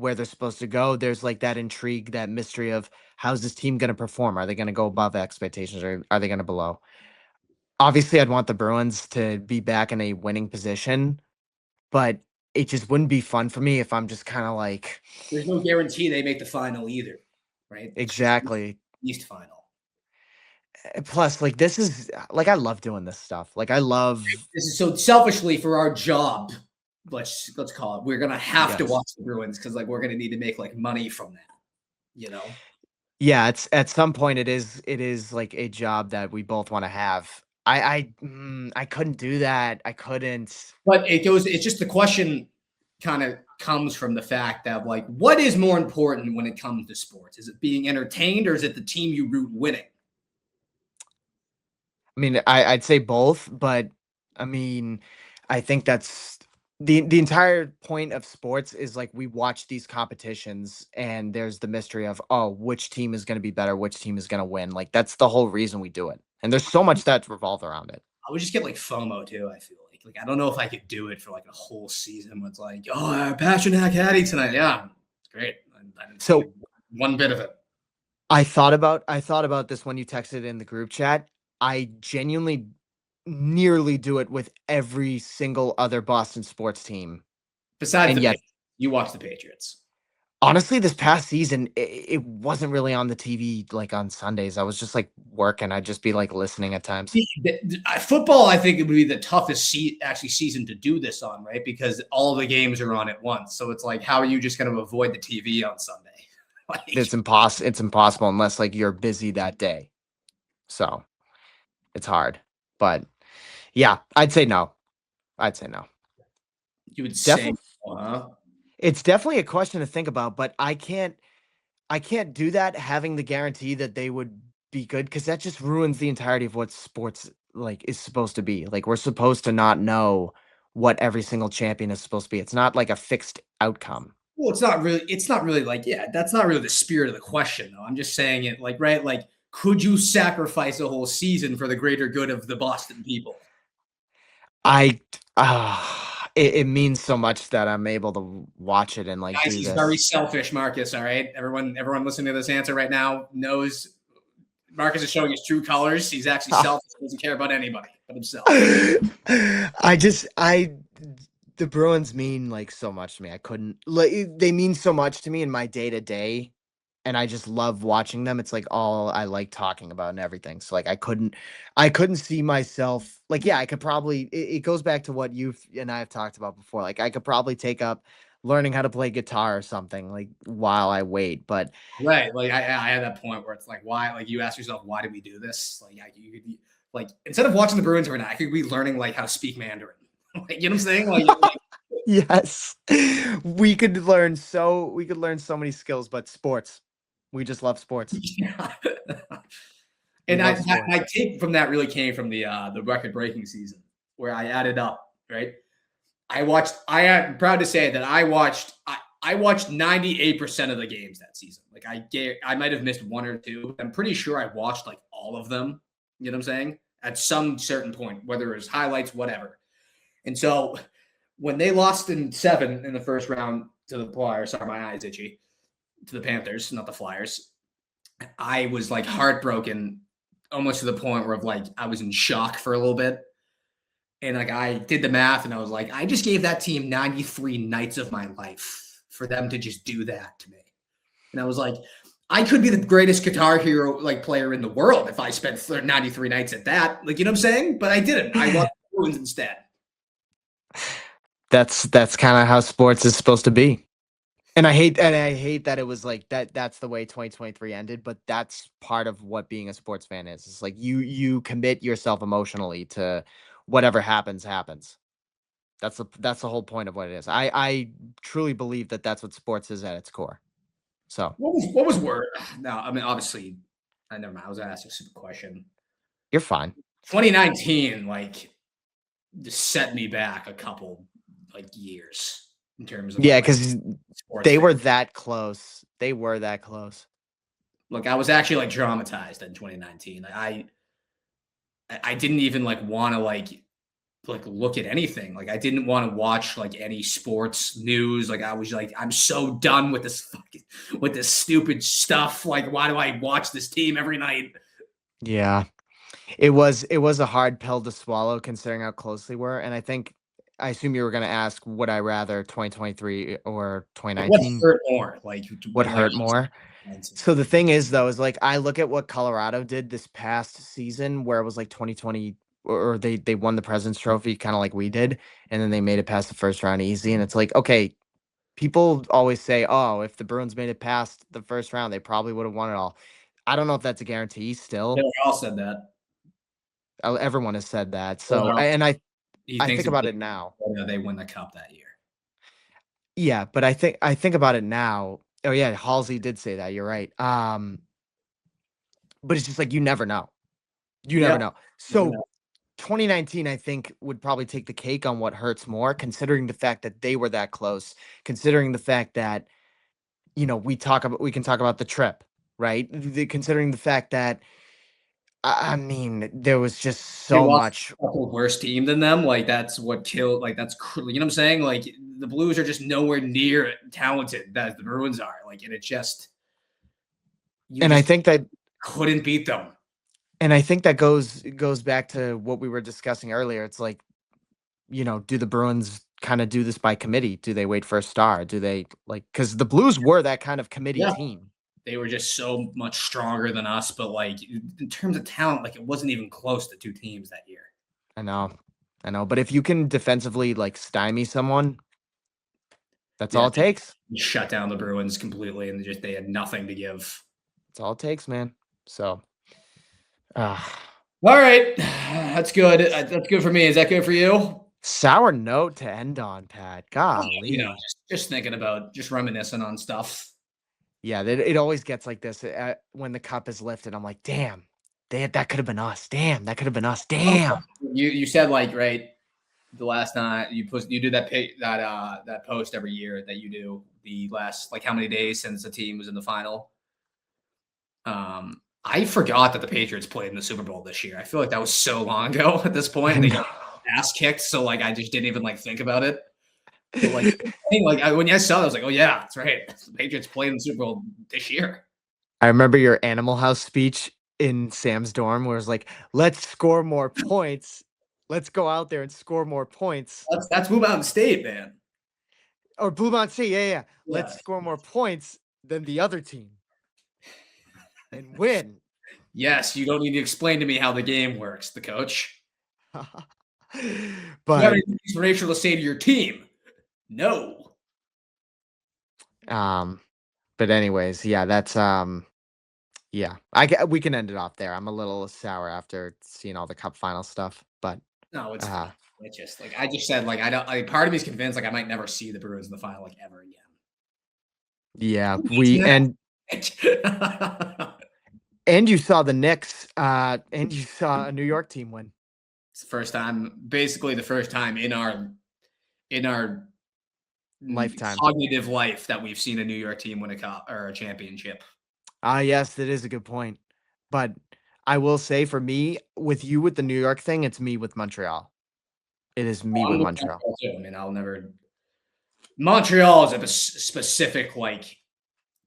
where they're supposed to go. There's like that intrigue, that mystery of how's this team going to perform? Are they going to go above expectations or are they going to below? Obviously, I'd want the Bruins to be back in a winning position, but it just wouldn't be fun for me if I'm just kind of like, There's no guarantee they make the final either, right? It's just exactly. East final. Plus, like this is like I love doing this stuff. Like I love, This is so selfishly for our job. Let's call it. We're gonna have to yes. watch the Bruins because like we're gonna need to make like money from that. You know. Yeah, it's at some point it is like a job that we both want to have. I couldn't do that. I couldn't. But it's just the question kind of comes from the fact that like what is more important when it comes to sports? Is it being entertained or is it the team you root winning? I mean, I'd say both, but I mean, I think that's the entire point of sports is like we watch these competitions and there's the mystery of, oh, which team is going to be better, which team is going to win. Like that's the whole reason we do it. And there's so much that's revolved around it. I would just get like FOMO too. I feel like I don't know if I could do it for like a whole season. With like, oh, Pasternak Hattie tonight. Yeah, it's great. I didn't see So one bit of it. I thought about this when you texted in the group chat. I genuinely nearly do it with every single other Boston sports team. Besides And the yet, Patriots, you watch the Patriots. honestly, this past season, it wasn't really on the TV like on Sundays. I was just like working. I'd just be like listening at times. Football, I think it would be the toughest season to do this on, right? Because all the games are on at once. So it's like, how are you just going to avoid the TV on Sunday? Like, It's impossible unless like you're busy that day. So it's hard. But yeah, I'd say no. I'd say no. you would say, Definitely, huh? it's definitely a question to think about, but I can't do that having the guarantee that they would be good because that just ruins the entirety of what sports like is supposed to be. Like we're supposed to not know what every single champion is supposed to be. It's not like a fixed outcome. Well, it's not really like, yeah, that's not really the spirit of the question, though. I'm just saying it like, right? Like, could you sacrifice a whole season for the greater good of the Boston people? I it means so much that I'm able to watch it and like Guys, do he's very this. selfish, Marcus. All right. Everyone listening to this answer right now knows Marcus is showing his true colors. He's actually selfish. He doesn't care about anybody but himself. I the Bruins mean like so much to me. I couldn't like they mean so much to me in my day to day, and I just love watching them. It's like all I like talking about and everything. So like I couldn't see myself like yeah, I could probably it goes back to what you and I have talked about before. Like I could probably take up learning how to play guitar or something like while I wait, but Right. Like I had that point where it's like, why? Like you ask yourself, why do we do this? Like you could be like instead of watching the Bruins right now, I could be learning like how to speak Mandarin. Like, you know what I'm saying? Like yes. We could learn so many skills, but sports. We just love sports. yeah. We And love I sports. take from that really came from the record breaking season where I added up, right? I am proud to say that I watched 98% of the games that season. Like I might have missed one or two. I'm pretty sure I watched like all of them. You know what I'm saying? At some certain point, whether it was highlights, whatever. And so when they lost in 7 in the first round to the Flyers, sorry, my eyes itchy, to the Panthers, not the Flyers, I was like heartbroken almost to the point where like I was in shock for a little bit. And like I did the math and I was like, I just gave that team 93 nights of my life for them to just do that to me. And I was like, I could be the greatest guitar hero like player in the world if I spent 93 nights at that. Like, you know what I'm saying? But I didn't. I watched the Bruins instead. That's kind of how sports is supposed to be. And I hate that it was like that that's the way 2023 ended, but that's part of what being a sports fan is. It's like you commit yourself emotionally to whatever happens. That's the whole point of what it is. I truly believe that that's what sports is at its core. So, What was word? No, I mean obviously, I never mind. I was gonna ask a super question. you're fine. 2019, like just set me back a couple like years in terms of Yeah, like cuz sports they were fan. that close. They were that close. Look, I was actually like traumatized in 2019. Like, I didn't even like want to like like look at anything. Like I didn't want to watch like any sports news. Like I was like, I'm so done with this with this stupid stuff. Like, why do I watch this team every night? Yeah. It was a hard pill to swallow considering how close they were, and I assume you were gonna ask, would I rather 2023 or Like, what 2019? hurt more? Like What when like hurt more? So the thing is though, is like I look at what Colorado did this past season where it was like 2020 or they won the President's Trophy kind of like we did, and then they made it past the first round easy. And it's like, okay, people always say, oh, if the Bruins made it past the first round, they probably would have won it all. I don't know if that's a guarantee they still. all said that. Everyone has said that. So Well, and he I thinks think if about it now. they win the cup that year. Yeah, but I think about it now. Oh yeah, Halsey did say that. You're right. But it's just like you never know. You never Yep. know. Never So know. 2019, I think, would probably take the cake on what hurts more, considering the fact that they were that close, considering the fact that, we can talk about the trip, right? Considering the fact that, I mean, there was just They so lost much. a worse team than them. Like that's what killed. Like you know what I'm saying? Like the Blues are just nowhere near talented as the Bruins are. Like and it just you And I just think that, couldn't beat them. and I think that goes back to what we were discussing earlier. It's like, do the Bruins kind of do this by committee? Do they wait for a star? Do they like, because the Blues were that kind of committee Yeah. team. They were just so much stronger than us, but like in terms of talent, like it wasn't even close to two teams that year. I know. I know. But if you can defensively like stymie someone, that's all Yeah, it takes. shut down the Bruins completely, and they had nothing to give. That's all it takes, man. So, uh, All right, that's good. That's good for me. Is that good for you? sour note to end on, Pat. You know, Golly. just thinking about, just reminiscing on stuff. Yeah, it always gets like this when the cup is lifted. I'm like, damn, that could have been us. Damn, that could have been us. Damn. You said like right the last night you do that post every year that you do the last like how many days since the team was in the final. I forgot that the Patriots played in the Super Bowl this year. I feel like that was so long ago at this point, I and they know. got ass kicked. So like I just didn't even like think about it. But like when I saw that, I was like, oh yeah, that's right. The Patriots played in the Super Bowl this year. I remember your Animal House speech in Sam's dorm where it's like, let's score more points. Let's go out there and score more points. That's Blue Mountain State, man. Or Blue Mountain Sea, yeah. Yeah. Let's score more points than the other team and win. Yes, you don't need to explain to me how the game works, the coach. You have But anything inspirational to say to your team? No. um, but anyways, yeah, that's yeah. We can end it off there. I'm a little sour after seeing all the cup final stuff, but No, it's uh fine. It's just like I just said, like I don't. Part of me is convinced like I might never see the Bruins in the final like ever again. yeah, we Imagine that. and you saw the Knicks and you saw a New York team win. It's the first time, basically the first time in our Lifetime. cognitive life that we've seen a New York team win a cup or a championship. Yes, that is a good point. But I will say for me, with the New York thing, it's me with Montreal. It is me I'm with with Montreal. Montreal too. I mean, I'll never. Montreal is a specific like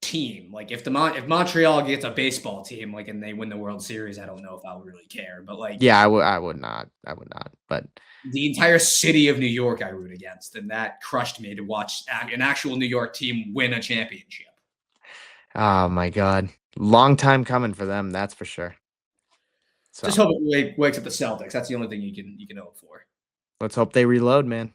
team. Like if Montreal gets a baseball team, like and they win the World Series, I don't know if I'll really care. But like Yeah, I would not. I would not. But the entire city of New York, I root against, and that crushed me to watch an actual New York team win a championship. oh my God. Long time coming for them, that's for sure. So Just hope it wakes up the Celtics. That's the only thing you can hope for. let's hope they reload, man.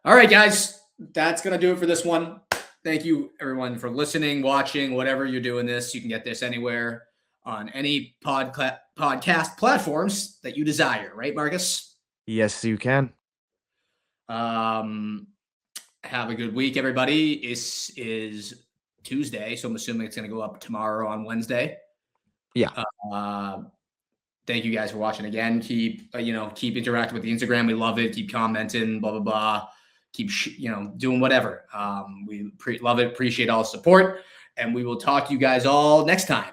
All right, guys, that's gonna do it for this one. Thank you, everyone, for listening, watching, whatever you're doing. This you can get this anywhere on any podcast platforms that you desire. Right, Marcus? Yes, you can. Have a good week, everybody. This is Tuesday, so I'm assuming it's gonna go up tomorrow on Wednesday. Yeah. Thank you guys for watching again. Keep keep interacting with the Instagram. We love it. Keep commenting, blah blah blah. Keep doing whatever. We love it. Appreciate all the support, and we will talk to you guys all next time.